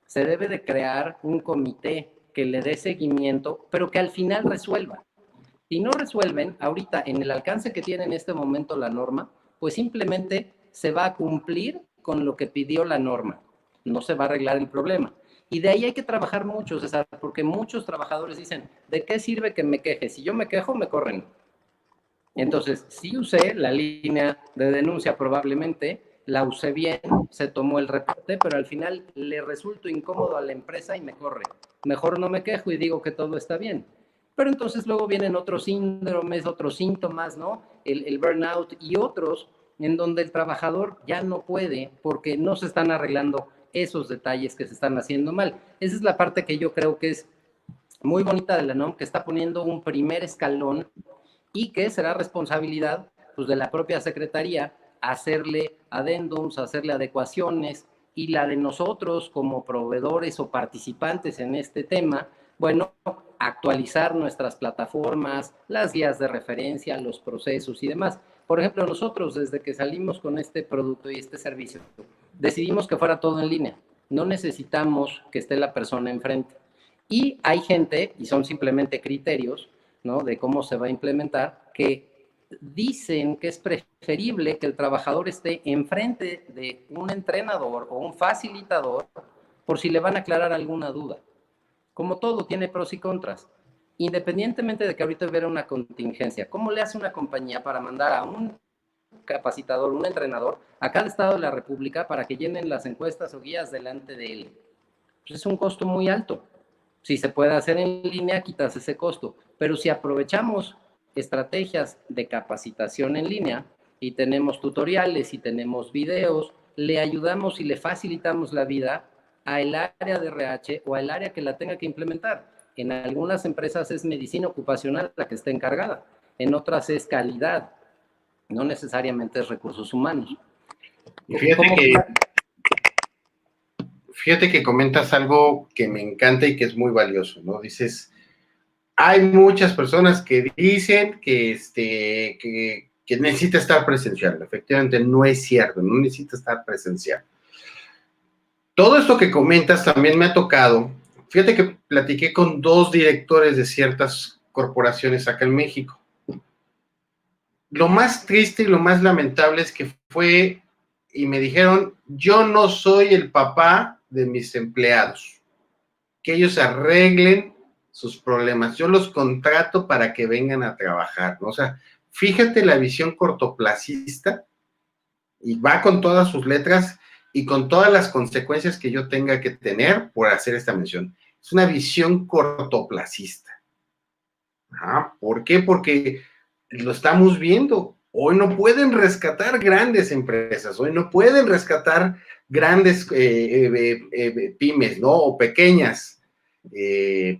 [SPEAKER 2] Se debe de crear un comité que le dé seguimiento, pero que al final resuelva. Si no resuelven, ahorita en el alcance que tiene en este momento la norma, pues simplemente se va a cumplir con lo que pidió la norma. No se va a arreglar el problema. Y de ahí hay que trabajar mucho, César, porque muchos trabajadores dicen, ¿de qué sirve que me queje? Si yo me quejo, me corren. Entonces, sí usé la línea de denuncia probablemente, la usé bien, se tomó el reporte, pero al final le resulto incómodo a la empresa y me corre. Mejor no me quejo y digo que todo está bien. Pero entonces luego vienen otros síndromes, otros síntomas, ¿no? El burnout y otros en donde el trabajador ya no puede porque no se están arreglando esos detalles que se están haciendo mal. Esa es la parte que yo creo que es muy bonita de la NOM, que está poniendo un primer escalón y que será responsabilidad pues, de la propia Secretaría hacerle adendums, hacerle adecuaciones, y la de nosotros como proveedores o participantes en este tema, bueno, actualizar nuestras plataformas, las guías de referencia, los procesos y demás. Por ejemplo, nosotros desde que salimos con este producto y este servicio, decidimos que fuera todo en línea. No necesitamos que esté la persona enfrente. Y hay gente, y son simplemente criterios, ¿no? De cómo se va a implementar, que dicen que es preferible que el trabajador esté enfrente de un entrenador o un facilitador por si le van a aclarar alguna duda. Como todo, tiene pros y contras. Independientemente de que ahorita hubiera una contingencia, ¿cómo le hace una compañía para mandar a un capacitador, un entrenador, a cada estado de la República para que llenen las encuestas o guías delante de él? Pues es un costo muy alto. Si se puede hacer en línea, quitas ese costo. Pero si aprovechamos estrategias de capacitación en línea y tenemos tutoriales y tenemos videos, le ayudamos y le facilitamos la vida al área de RH o al área que la tenga que implementar. En algunas empresas es medicina ocupacional la que está encargada, en otras es calidad, no necesariamente es recursos humanos.
[SPEAKER 1] Fíjate que comentas algo que me encanta y que es muy valioso, ¿no? Dices, hay muchas personas que dicen que necesita estar presencial. Efectivamente, no es cierto, no necesita estar presencial. Todo esto que comentas también me ha tocado. Fíjate que platiqué con 2 directores de ciertas corporaciones acá en México. Lo más triste y lo más lamentable es que fue, y me dijeron, yo no soy el papá de mis empleados, que ellos arreglen sus problemas, yo los contrato para que vengan a trabajar, ¿no? O sea, fíjate la visión cortoplacista, y va con todas sus letras y con todas las consecuencias que yo tenga que tener por hacer esta mención. Es una visión cortoplacista. ¿Por qué? Porque lo estamos viendo. Hoy no pueden rescatar grandes empresas, hoy no pueden rescatar grandes pymes, ¿no? O pequeñas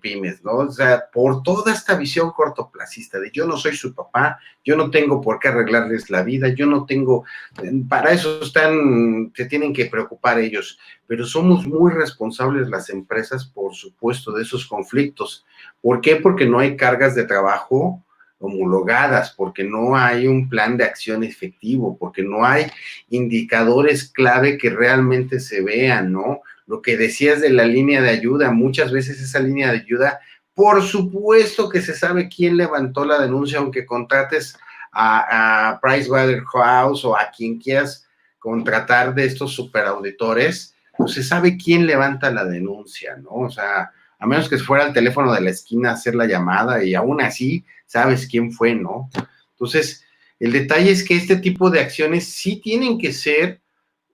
[SPEAKER 1] pymes, ¿no? O sea, por toda esta visión cortoplacista de yo no soy su papá, yo no tengo por qué arreglarles la vida, yo no tengo, para eso se tienen que preocupar ellos, pero somos muy responsables las empresas, por supuesto, de esos conflictos. ¿Por qué? Porque no hay cargas de trabajo homologadas, porque no hay un plan de acción efectivo, porque no hay indicadores clave que realmente se vean, ¿no? Lo que decías de la línea de ayuda, muchas veces esa línea de ayuda, por supuesto que se sabe quién levantó la denuncia, aunque contrates a Pricewaterhouse o a quien quieras contratar de estos superauditores, pues se sabe quién levanta la denuncia, ¿no? O sea, a menos que fuera al teléfono de la esquina a hacer la llamada y aún así sabes quién fue, ¿no? Entonces, el detalle es que este tipo de acciones sí tienen que ser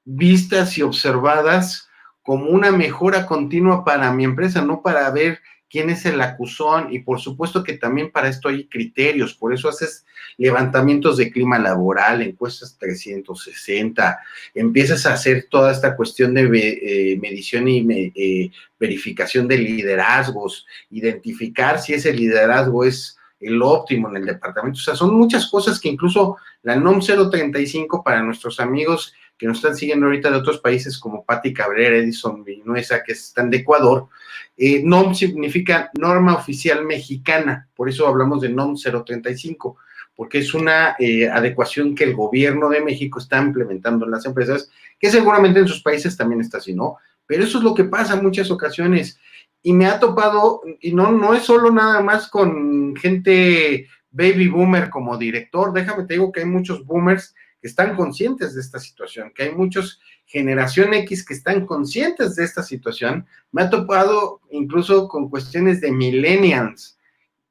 [SPEAKER 1] vistas y observadas como una mejora continua para mi empresa, no para ver quién es el acusón, y por supuesto que también para esto hay criterios, por eso haces levantamientos de clima laboral, encuestas 360, empiezas a hacer toda esta cuestión de medición y verificación de liderazgos, identificar si ese liderazgo es el óptimo en el departamento, o sea, son muchas cosas que incluso la NOM 035 para nuestros amigos que nos están siguiendo ahorita de otros países como Patti Cabrera, Edison Vinuesa, que están de Ecuador, NOM significa Norma Oficial Mexicana, por eso hablamos de NOM 035, porque es una adecuación que el gobierno de México está implementando en las empresas, que seguramente en sus países también está así, ¿no? Pero eso es lo que pasa en muchas ocasiones, y me ha topado, y no es solo nada más con gente baby boomer como director, déjame te digo que hay muchos boomers que están conscientes de esta situación, que hay muchos generación X que están conscientes de esta situación. Me ha topado incluso con cuestiones de millennials,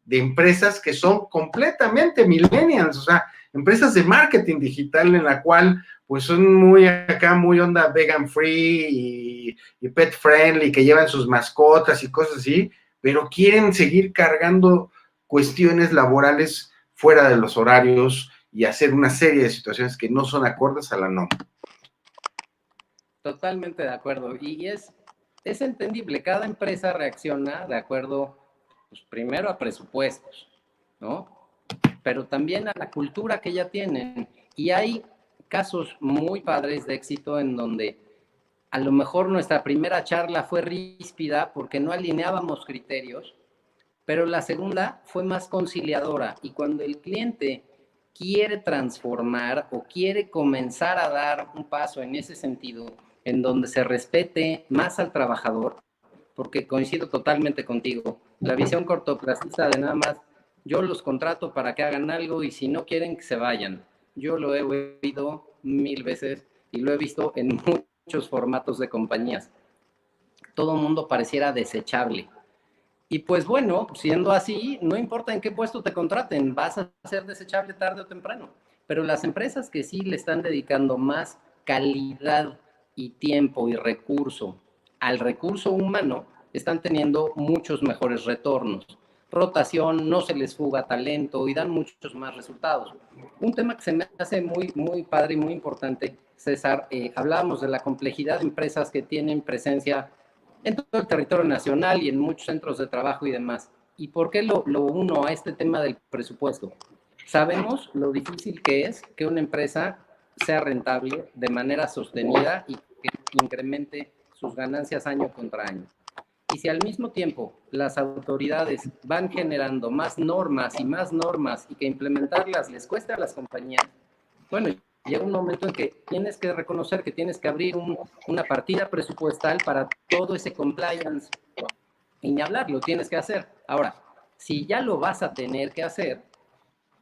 [SPEAKER 1] de empresas que son completamente millennials, o sea, empresas de marketing digital en la cual pues son muy acá, muy onda vegan free y pet friendly, que llevan sus mascotas y cosas así, pero quieren seguir cargando cuestiones laborales fuera de los horarios y hacer una serie de situaciones que no son acordes a la norma.
[SPEAKER 2] Totalmente de acuerdo. Y es entendible, cada empresa reacciona de acuerdo, pues primero a presupuestos, ¿no? Pero también a la cultura que ya tienen. Y hay casos muy padres de éxito en donde a lo mejor nuestra primera charla fue ríspida porque no alineábamos criterios, pero la segunda fue más conciliadora. Y cuando el cliente quiere transformar o quiere comenzar a dar un paso en ese sentido, en donde se respete más al trabajador, porque coincido totalmente contigo, la visión cortoplacista de nada más, yo los contrato para que hagan algo y si no quieren que se vayan. Yo lo he oído 1000 veces y lo he visto en muchos formatos de compañías. Todo mundo pareciera desechable. Y pues bueno, siendo así, no importa en qué puesto te contraten, vas a ser desechable tarde o temprano. Pero las empresas que sí le están dedicando más calidad y tiempo y recurso al recurso humano, están teniendo muchos mejores retornos. Rotación, no se les fuga talento y dan muchos más resultados. Un tema que se me hace muy, muy padre y muy importante, César, hablábamos de la complejidad de empresas que tienen presencia en todo el territorio nacional y en muchos centros de trabajo y demás. ¿Y por qué lo uno a este tema del presupuesto? Sabemos lo difícil que es que una empresa sea rentable de manera sostenida y que incremente sus ganancias año contra año. Y si al mismo tiempo las autoridades van generando más normas y que implementarlas les cuesta a las compañías, bueno, llega un momento en que tienes que reconocer que tienes que abrir una partida presupuestal para todo ese compliance. Y ni hablar, lo tienes que hacer. Ahora, si ya lo vas a tener que hacer,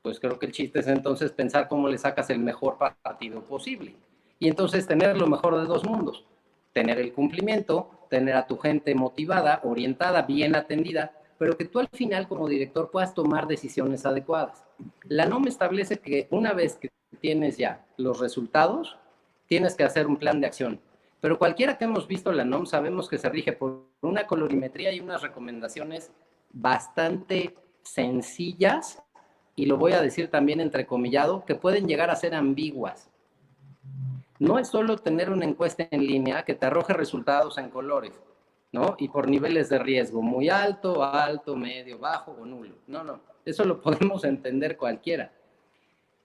[SPEAKER 2] pues creo que el chiste es entonces pensar cómo le sacas el mejor partido posible. Y entonces tener lo mejor de dos mundos. Tener el cumplimiento, tener a tu gente motivada, orientada, bien atendida, pero que tú al final como director puedas tomar decisiones adecuadas. La NOM establece que una vez que tienes ya los resultados, tienes que hacer un plan de acción. Pero cualquiera que hemos visto la NOM sabemos que se rige por una colorimetría y unas recomendaciones bastante sencillas, y lo voy a decir también entrecomillado, que pueden llegar a ser ambiguas. No es solo tener una encuesta en línea que te arroje resultados en colores, ¿no? Y por niveles de riesgo, muy alto, alto, medio, bajo o nulo. No, eso lo podemos entender cualquiera.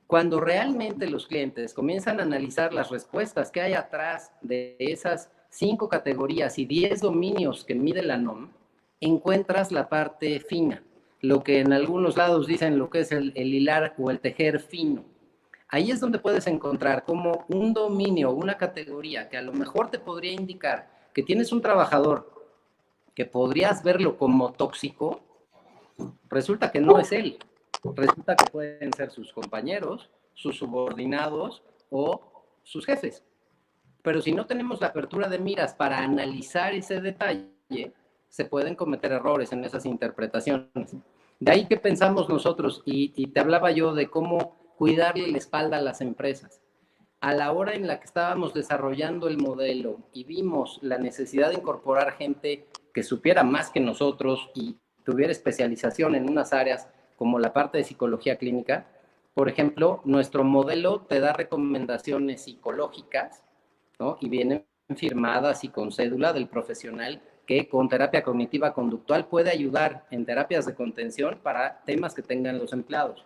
[SPEAKER 2] Cuando realmente los clientes comienzan a analizar las respuestas que hay atrás de esas 5 categorías y 10 dominios que mide la NOM, encuentras la parte fina, lo que en algunos lados dicen lo que es el hilar o el tejer fino. Ahí es donde puedes encontrar como un dominio, una categoría que a lo mejor te podría indicar que tienes un trabajador que podrías verlo como tóxico, resulta que no es él. Resulta que pueden ser sus compañeros, sus subordinados o sus jefes. Pero si no tenemos la apertura de miras para analizar ese detalle, se pueden cometer errores en esas interpretaciones. De ahí que pensamos nosotros, y te hablaba yo de cómo cuidarle la espalda a las empresas. a la hora en la que estábamos desarrollando el modelo y vimos la necesidad de incorporar gente que supiera más que nosotros y tuviera especialización en unas áreas como la parte de psicología clínica, por ejemplo, nuestro modelo te da recomendaciones psicológicas, ¿no? Y vienen firmadas y con cédula del profesional que con terapia cognitiva conductual puede ayudar en terapias de contención para temas que tengan los empleados.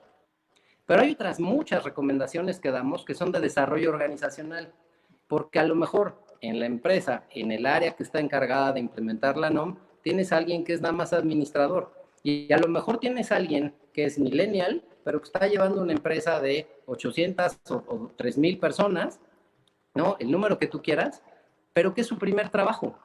[SPEAKER 2] Pero hay otras muchas recomendaciones que damos que son de desarrollo organizacional, porque a lo mejor en la empresa, en el área que está encargada de implementar la NOM, tienes a alguien que es nada más administrador y a lo mejor tienes a alguien que es millennial, pero que está llevando una empresa de 800 o 3,000 personas, ¿no? El número que tú quieras, pero que es su primer trabajo.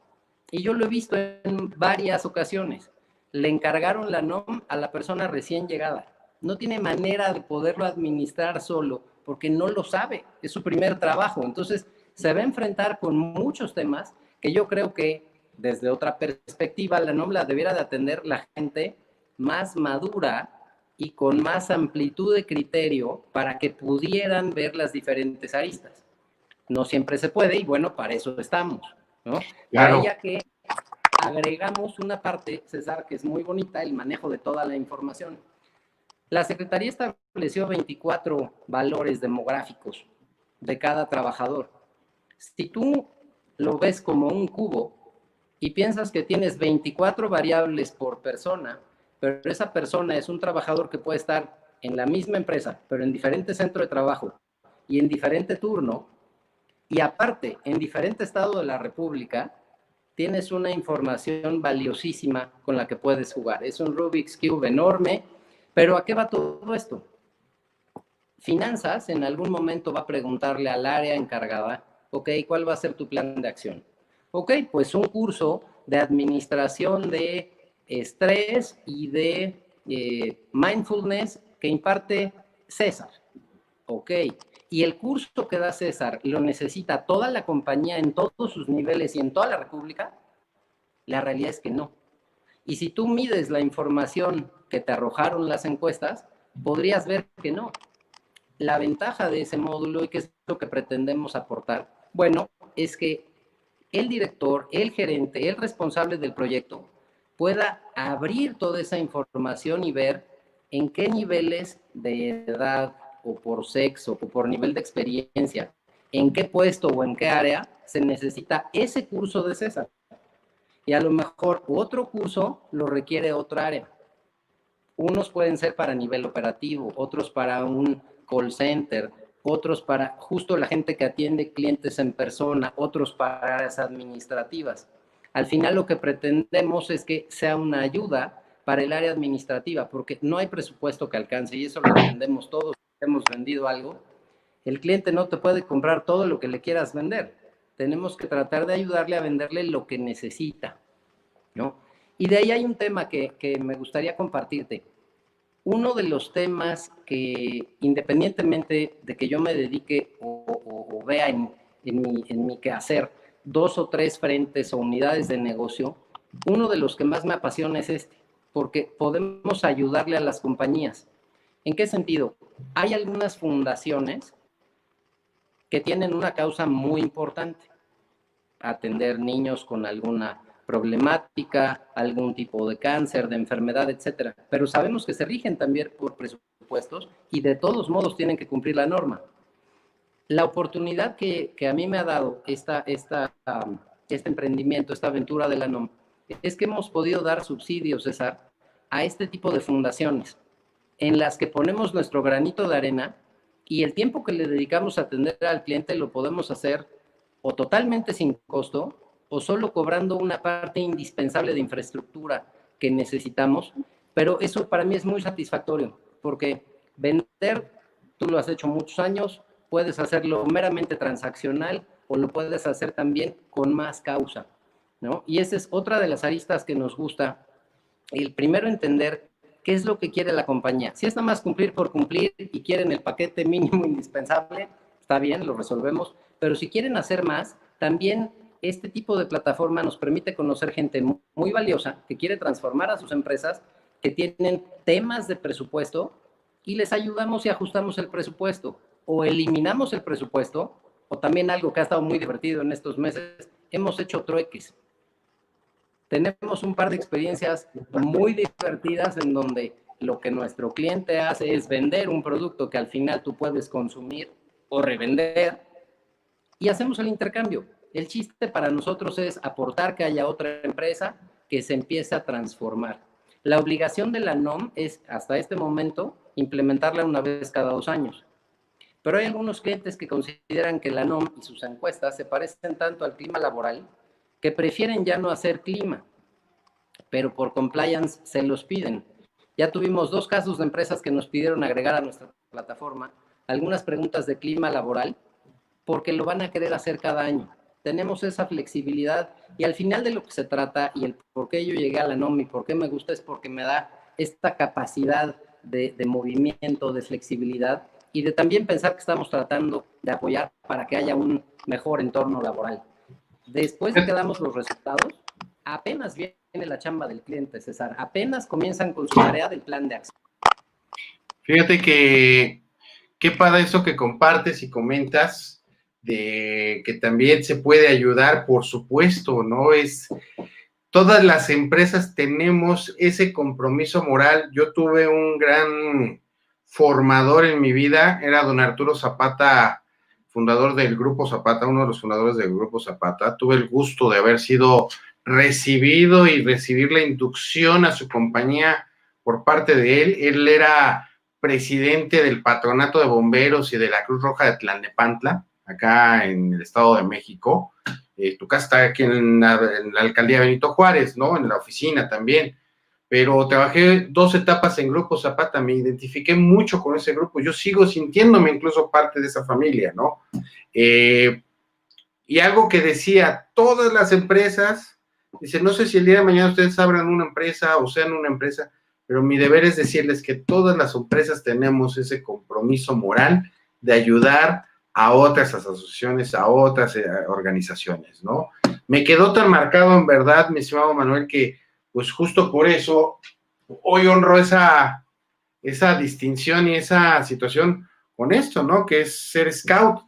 [SPEAKER 2] Y yo lo he visto en varias ocasiones. Le encargaron la NOM a la persona recién llegada. No tiene manera de poderlo administrar solo porque no lo sabe. Es su primer trabajo. Entonces, se va a enfrentar con muchos temas que yo creo que desde otra perspectiva la NOM la debiera de atender la gente más madura y con más amplitud de criterio para que pudieran ver las diferentes aristas. No siempre se puede y bueno, para eso estamos, ¿no?
[SPEAKER 1] Claro.
[SPEAKER 2] De ahí a que agregamos una parte, César, que es muy bonita, el manejo de toda la información. La Secretaría estableció 24 valores demográficos de cada trabajador. Si tú lo ves como un cubo y piensas que tienes 24 variables por persona, pero esa persona es un trabajador que puede estar en la misma empresa, pero en diferente centro de trabajo y en diferente turno, y aparte, en diferente estado de la República, tienes una información valiosísima con la que puedes jugar. Es un Rubik's Cube enorme, pero ¿a qué va todo esto? Finanzas en algún momento va a preguntarle al área encargada, ok, ¿cuál va a ser tu plan de acción? Ok, pues un curso de administración de estrés y de mindfulness que imparte César. Ok, y el curso que da César lo necesita toda la compañía en todos sus niveles y en toda la República, la realidad es que no. Y si tú mides la información que te arrojaron las encuestas, podrías ver que no. La ventaja de ese módulo y qué es lo que pretendemos aportar, bueno, es que el director, el gerente, el responsable del proyecto pueda abrir toda esa información y ver en qué niveles de edad o por sexo o por nivel de experiencia, en qué puesto o en qué área se necesita ese curso de César. Y a lo mejor otro curso lo requiere otra área. Unos pueden ser para nivel operativo, otros para un call center, otros para justo la gente que atiende clientes en persona, otros para áreas administrativas. Al final lo que pretendemos es que sea una ayuda para el área administrativa, porque no hay presupuesto que alcance, y eso lo entendemos todos, hemos vendido algo. El cliente no te puede comprar todo lo que le quieras vender. Tenemos que tratar de ayudarle a venderle lo que necesita, ¿no? Y de ahí hay un tema que me gustaría compartirte. Uno de los temas que, independientemente de que yo me dedique o vea en mi quehacer 2 o 3 frentes o unidades de negocio, uno de los que más me apasiona es este, porque podemos ayudarle a las compañías. ¿En qué sentido? Hay algunas fundaciones que tienen una causa muy importante, atender niños con alguna problemática, algún tipo de cáncer, de enfermedad, etcétera. Pero sabemos que se rigen también por presupuestos y de todos modos tienen que cumplir la norma. La oportunidad que a mí me ha dado este emprendimiento, esta aventura de la NOM, es que hemos podido dar subsidios, César, a este tipo de fundaciones, en las que ponemos nuestro granito de arena y el tiempo que le dedicamos a atender al cliente lo podemos hacer o totalmente sin costo o solo cobrando una parte indispensable de infraestructura que necesitamos, pero eso para mí es muy satisfactorio, porque vender, tú lo has hecho muchos años, puedes hacerlo meramente transaccional o lo puedes hacer también con más causa, ¿no? Y esa es otra de las aristas que nos gusta. El primero, entender qué es lo que quiere la compañía. Si es nada más cumplir por cumplir y quieren el paquete mínimo indispensable, está bien, lo resolvemos, pero si quieren hacer más, también este tipo de plataforma nos permite conocer gente muy valiosa que quiere transformar a sus empresas, que tienen temas de presupuesto y les ayudamos y ajustamos el presupuesto. o eliminamos el presupuesto, o también algo que ha estado muy divertido en estos meses, hemos hecho trueques. Tenemos un par de experiencias muy divertidas en donde lo que nuestro cliente hace es vender un producto que al final tú puedes consumir o revender y hacemos el intercambio. El chiste para nosotros es aportar que haya otra empresa que se empiece a transformar. La obligación de la NOM es, hasta este momento, implementarla una vez cada 2 años. Pero hay algunos clientes que consideran que la NOM y sus encuestas se parecen tanto al clima laboral que prefieren ya no hacer clima, pero por compliance se los piden. Ya tuvimos 2 casos de empresas que nos pidieron agregar a nuestra plataforma algunas preguntas de clima laboral porque lo van a querer hacer cada año. Tenemos esa flexibilidad y al final de lo que se trata y el por qué yo llegué a la NOM y por qué me gusta es porque me da esta capacidad de movimiento, de flexibilidad y de también pensar que estamos tratando de apoyar para que haya un mejor entorno laboral. Después de que damos los resultados, apenas viene la chamba del cliente, César, apenas comienzan con su tarea del plan de acción.
[SPEAKER 1] Fíjate que qué padre eso que compartes y comentas, de que también se puede ayudar, por supuesto, ¿no? Todas las empresas tenemos ese compromiso moral. Yo tuve un gran formador en mi vida, era don Arturo Zapata, fundador del Grupo Zapata, uno de los fundadores del Grupo Zapata. Tuve el gusto de haber sido recibido y recibir la inducción a su compañía por parte de él. Él era presidente del Patronato de Bomberos y de la Cruz Roja de Tlalnepantla, acá en el Estado de México. Tu casa está aquí en la alcaldía Benito Juárez, ¿no? En la oficina también. Pero trabajé 2 etapas en Grupo Zapata, me identifiqué mucho con ese grupo. Yo sigo sintiéndome incluso parte de esa familia, ¿no? Y algo que decía, todas las empresas, dice, no sé si el día de mañana ustedes abran una empresa o sean una empresa, pero mi deber es decirles que todas las empresas tenemos ese compromiso moral de ayudar a otras asociaciones, a otras organizaciones, ¿no? Me quedó tan marcado en verdad, mi estimado Manuel, que pues justo por eso hoy honro esa distinción y esa situación con esto, ¿no? Que es ser scout.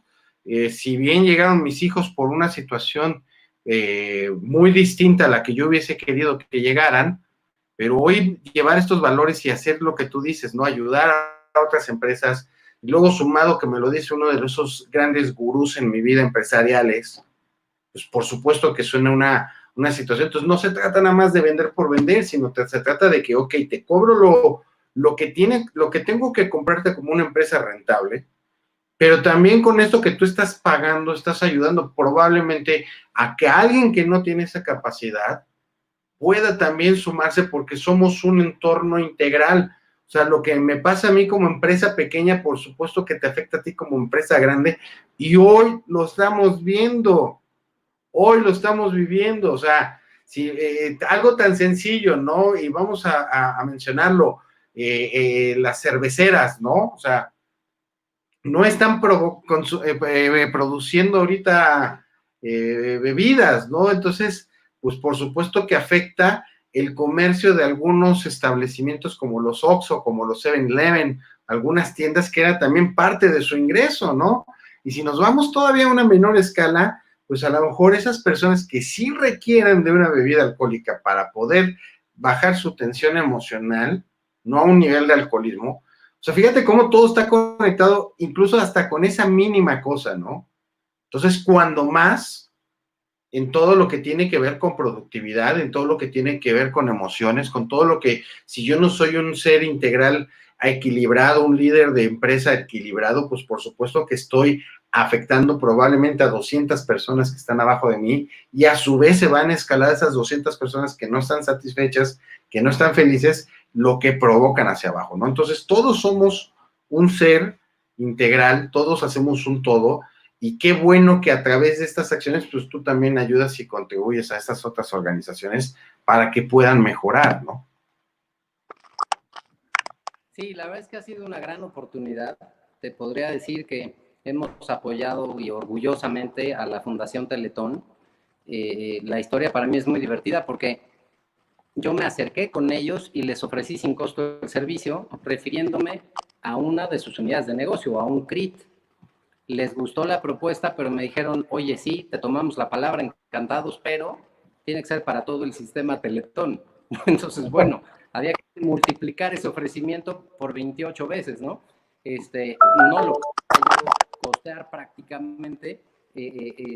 [SPEAKER 1] Si bien llegaron mis hijos por una situación muy distinta a la que yo hubiese querido que llegaran, pero hoy llevar estos valores y hacer lo que tú dices, ¿no? Ayudar a otras empresas, y luego sumado que me lo dice uno de esos grandes gurús en mi vida empresariales, pues por supuesto que suena una situación. Entonces no se trata nada más de vender por vender, sino se trata de que, ok, te cobro lo que tengo que comprarte como una empresa rentable, pero también con esto que tú estás pagando, estás ayudando probablemente a que alguien que no tiene esa capacidad pueda también sumarse, porque somos un entorno integral. O sea, lo que me pasa a mí como empresa pequeña, por supuesto que te afecta a ti como empresa grande, y hoy lo estamos viendo, hoy lo estamos viviendo. O sea, si algo tan sencillo, ¿no? Y vamos a mencionarlo, las cerveceras, ¿no? O sea, no están produciendo ahorita bebidas, ¿no? Entonces, pues por supuesto que afecta el comercio de algunos establecimientos como los Oxxo, como los 7-Eleven, algunas tiendas que era también parte de su ingreso, ¿no? Y si nos vamos todavía a una menor escala, pues a lo mejor esas personas que sí requieran de una bebida alcohólica para poder bajar su tensión emocional, no a un nivel de alcoholismo. O sea, fíjate cómo todo está conectado, incluso hasta con esa mínima cosa, ¿no? Entonces, cuando más en todo lo que tiene que ver con productividad, en todo lo que tiene que ver con emociones, con todo lo que, si yo no soy un ser integral equilibrado, un líder de empresa equilibrado, pues por supuesto que estoy afectando probablemente a 200 personas que están abajo de mí, y a su vez se van a escalar esas 200 personas que no están satisfechas, que no están felices, lo que provocan hacia abajo, ¿no? Entonces, todos somos un ser integral, todos hacemos un todo, y qué bueno que a través de estas acciones, pues tú también ayudas y contribuyes a estas otras organizaciones para que puedan mejorar, ¿no?
[SPEAKER 2] Sí, la verdad es que ha sido una gran oportunidad. Te podría decir que hemos apoyado y orgullosamente a la Fundación Teletón. La historia para mí es muy divertida porque yo me acerqué con ellos y les ofrecí sin costo el servicio, refiriéndome a una de sus unidades de negocio, a un CRIT. les gustó la propuesta, pero me dijeron, oye, sí, te tomamos la palabra, encantados, pero tiene que ser para todo el sistema Teletón. Entonces, bueno, había que multiplicar ese ofrecimiento por 28 veces, ¿no? No lo puedo costear prácticamente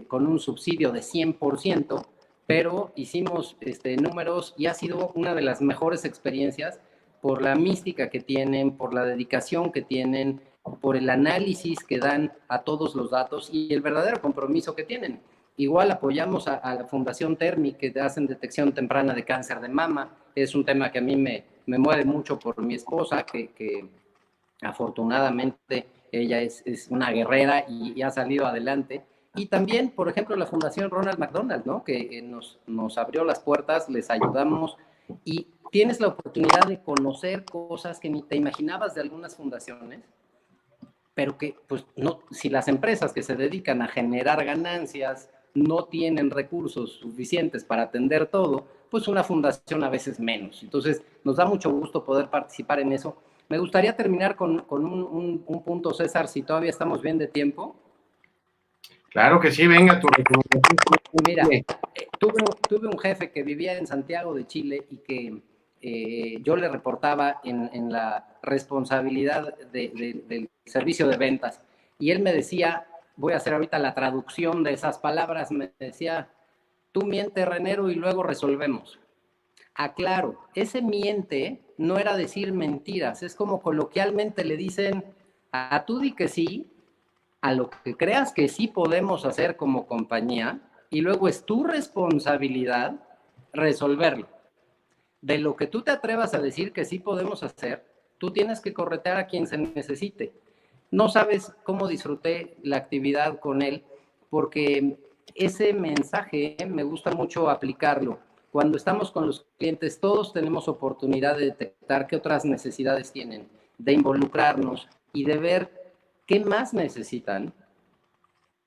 [SPEAKER 2] con un subsidio de 100%, pero hicimos números y ha sido una de las mejores experiencias por la mística que tienen, por la dedicación que tienen, por el análisis que dan a todos los datos y el verdadero compromiso que tienen. Igual apoyamos a la Fundación Termi, que hacen detección temprana de cáncer de mama. Es un tema que a mí me mueve mucho por mi esposa, que afortunadamente ella es una guerrera y ha salido adelante. Y también, por ejemplo, la Fundación Ronald McDonald, ¿no? Que nos abrió las puertas, les ayudamos y tienes la oportunidad de conocer cosas que ni te imaginabas de algunas fundaciones, pero que, pues, no, si las empresas que se dedican a generar ganancias no tienen recursos suficientes para atender todo, pues una fundación a veces menos. Entonces, nos da mucho gusto poder participar en eso. Me gustaría terminar con un punto, César, si todavía estamos bien de tiempo.
[SPEAKER 1] Claro que sí, venga tu recomendación.
[SPEAKER 2] Mira, tuve un jefe que vivía en Santiago de Chile y que yo le reportaba en la responsabilidad del servicio de ventas. Y él me decía, voy a hacer ahorita la traducción de esas palabras, me decía, tú miente, Renero, y luego resolvemos. Aclaro, ese miente no era decir mentiras, es como coloquialmente le dicen, a tú di que sí, a lo que creas que sí podemos hacer como compañía, y luego es tu responsabilidad resolverlo. De lo que tú te atrevas a decir que sí podemos hacer, tú tienes que corretear a quien se necesite. No sabes cómo disfruté la actividad con él, porque ese mensaje me gusta mucho aplicarlo. Cuando estamos con los clientes, todos tenemos oportunidad de detectar qué otras necesidades tienen, de involucrarnos y de ver qué más necesitan,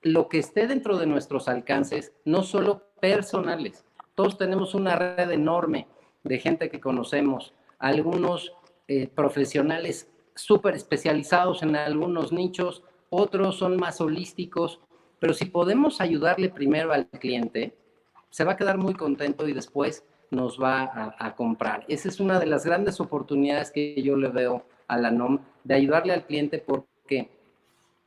[SPEAKER 2] lo que esté dentro de nuestros alcances, no solo personales. Todos tenemos una red enorme de gente que conocemos, algunos profesionales súper especializados en algunos nichos, otros son más holísticos, pero si podemos ayudarle primero al cliente, se va a quedar muy contento y después nos va a comprar. Esa es una de las grandes oportunidades que yo le veo a la NOM, de ayudarle al cliente, porque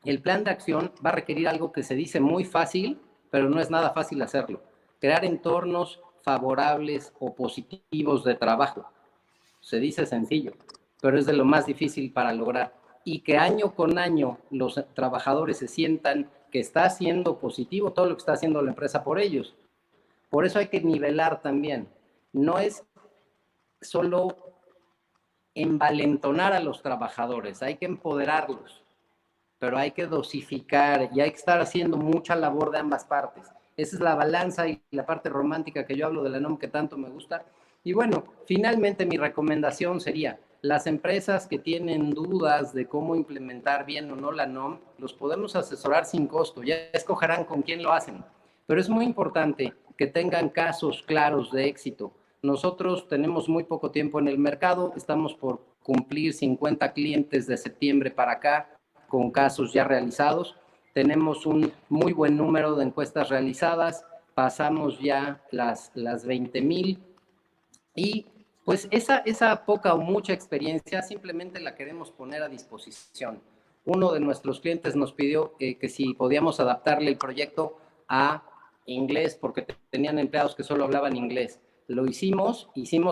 [SPEAKER 2] el plan de acción va a requerir algo que se dice muy fácil, pero no es nada fácil hacerlo. Crear entornos favorables o positivos de trabajo. Se dice sencillo, pero es de lo más difícil para lograr. Y que año con año los trabajadores se sientan que está haciendo positivo todo lo que está haciendo la empresa por ellos. Por eso hay que nivelar también. No es solo envalentonar a los trabajadores, hay que empoderarlos, pero hay que dosificar y hay que estar haciendo mucha labor de ambas partes. Esa es la balanza y la parte romántica que yo hablo de la NOM que tanto me gusta. Y bueno, finalmente mi recomendación sería, las empresas que tienen dudas de cómo implementar bien o no la NOM, los podemos asesorar sin costo, ya escogerán con quién lo hacen. Pero es muy importante que tengan casos claros de éxito. Nosotros tenemos muy poco tiempo en el mercado, estamos por cumplir 50 clientes de septiembre para acá, con casos ya realizados. Tenemos un muy buen número de encuestas realizadas, pasamos ya las 20,000 y pues esa poca o mucha experiencia simplemente la queremos poner a disposición. Uno de nuestros clientes nos pidió que si podíamos adaptarle el proyecto a inglés porque tenían empleados que solo hablaban inglés. Lo hicimos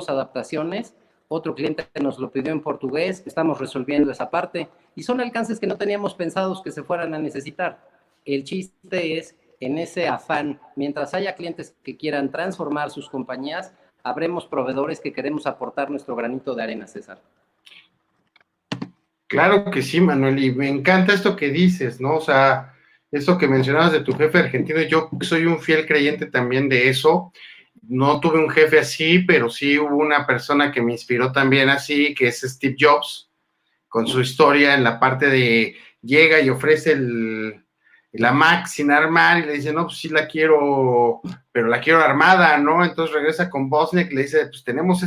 [SPEAKER 2] adaptaciones. Otro cliente nos lo pidió en portugués, estamos resolviendo esa parte y son alcances que no teníamos pensados que se fueran a necesitar. El chiste es, en ese afán, mientras haya clientes que quieran transformar sus compañías, habremos proveedores que queremos aportar nuestro granito de arena, César.
[SPEAKER 1] Claro que sí, Manuel, y me encanta esto que dices, ¿no? O sea, esto que mencionabas de tu jefe argentino, yo soy un fiel creyente también de eso. No tuve un jefe así, pero sí hubo una persona que me inspiró también así, que es Steve Jobs, con su historia en la parte de llega y ofrece la Mac sin armar y le dice, no, pues sí la quiero, pero la quiero armada, ¿no? Entonces regresa con Bosniak y le dice, pues tenemos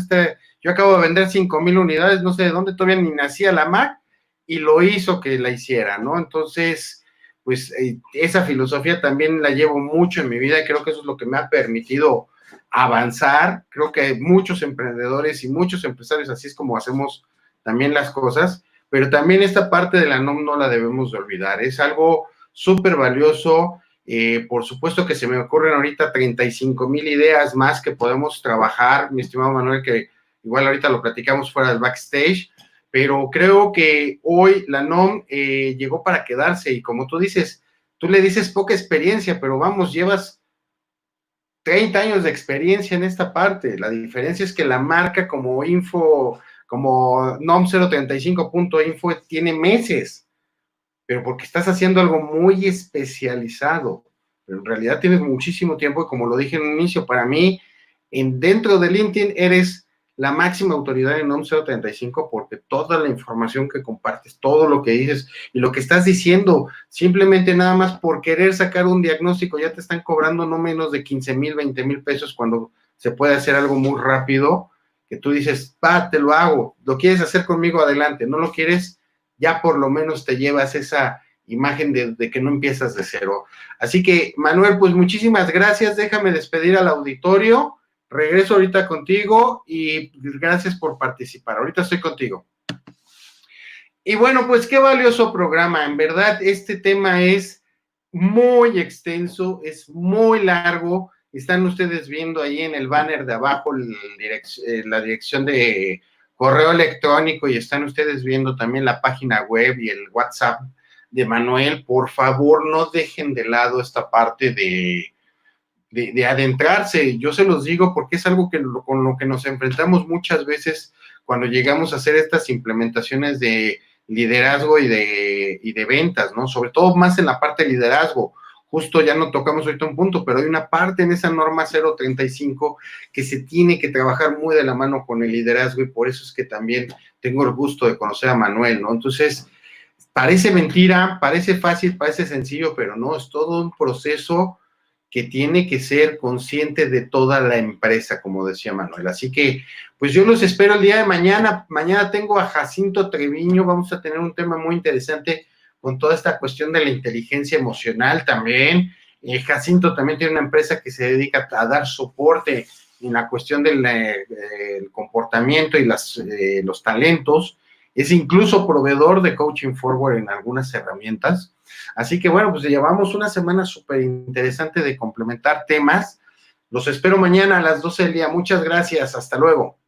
[SPEAKER 1] yo acabo de vender 5,000 unidades, no sé de dónde, todavía ni nacía la Mac, y lo hizo que la hiciera, ¿no? Entonces, pues esa filosofía también la llevo mucho en mi vida y creo que eso es lo que me ha permitido avanzar. Creo que muchos emprendedores y muchos empresarios así es como hacemos también las cosas, pero también esta parte de la NOM no la debemos de olvidar, es algo súper valioso. Por supuesto que se me ocurren ahorita 35,000 ideas más que podemos trabajar, mi estimado Manuel, que igual ahorita lo platicamos fuera del backstage, pero creo que hoy la NOM llegó para quedarse y como tú dices, tú le dices poca experiencia, pero vamos, llevas 30 años de experiencia en esta parte. La diferencia es que la marca como como NOM035.info tiene meses, pero porque estás haciendo algo muy especializado. Pero en realidad tienes muchísimo tiempo y como lo dije en un inicio, para mí, dentro de LinkedIn eres la máxima autoridad en NOM 035 porque toda la información que compartes, todo lo que dices y lo que estás diciendo, simplemente nada más por querer sacar un diagnóstico, ya te están cobrando no menos de 15,000, 20,000 pesos cuando se puede hacer algo muy rápido, que tú dices, te lo hago, lo quieres hacer conmigo, adelante, no lo quieres, ya por lo menos te llevas esa imagen de que no empiezas de cero. Así que, Manuel, pues muchísimas gracias, déjame despedir al auditorio. Regreso ahorita contigo y gracias por participar. Ahorita estoy contigo. Y bueno, pues qué valioso programa. En verdad, este tema es muy extenso, es muy largo. Están ustedes viendo ahí en el banner de abajo la dirección de correo electrónico y están ustedes viendo también la página web y el WhatsApp de Manuel. Por favor, no dejen de lado esta parte de adentrarse. Yo se los digo porque es algo con lo que nos enfrentamos muchas veces cuando llegamos a hacer estas implementaciones de liderazgo y de ventas, ¿no? Sobre todo más en la parte de liderazgo. Justo ya no tocamos ahorita un punto, pero hay una parte en esa norma 035 que se tiene que trabajar muy de la mano con el liderazgo y por eso es que también tengo el gusto de conocer a Manuel, ¿no? Entonces, parece mentira, parece fácil, parece sencillo, pero no, es todo un proceso que tiene que ser consciente de toda la empresa, como decía Manuel. Así que, pues yo los espero el día de mañana. Mañana tengo a Jacinto Treviño, vamos a tener un tema muy interesante con toda esta cuestión de la inteligencia emocional también. Jacinto también tiene una empresa que se dedica a dar soporte en la cuestión del comportamiento y los talentos. Es incluso proveedor de Coaching Forward en algunas herramientas. Así que bueno, pues llevamos una semana súper interesante de complementar temas. Los espero mañana a las 12 del día. Muchas gracias. Hasta luego.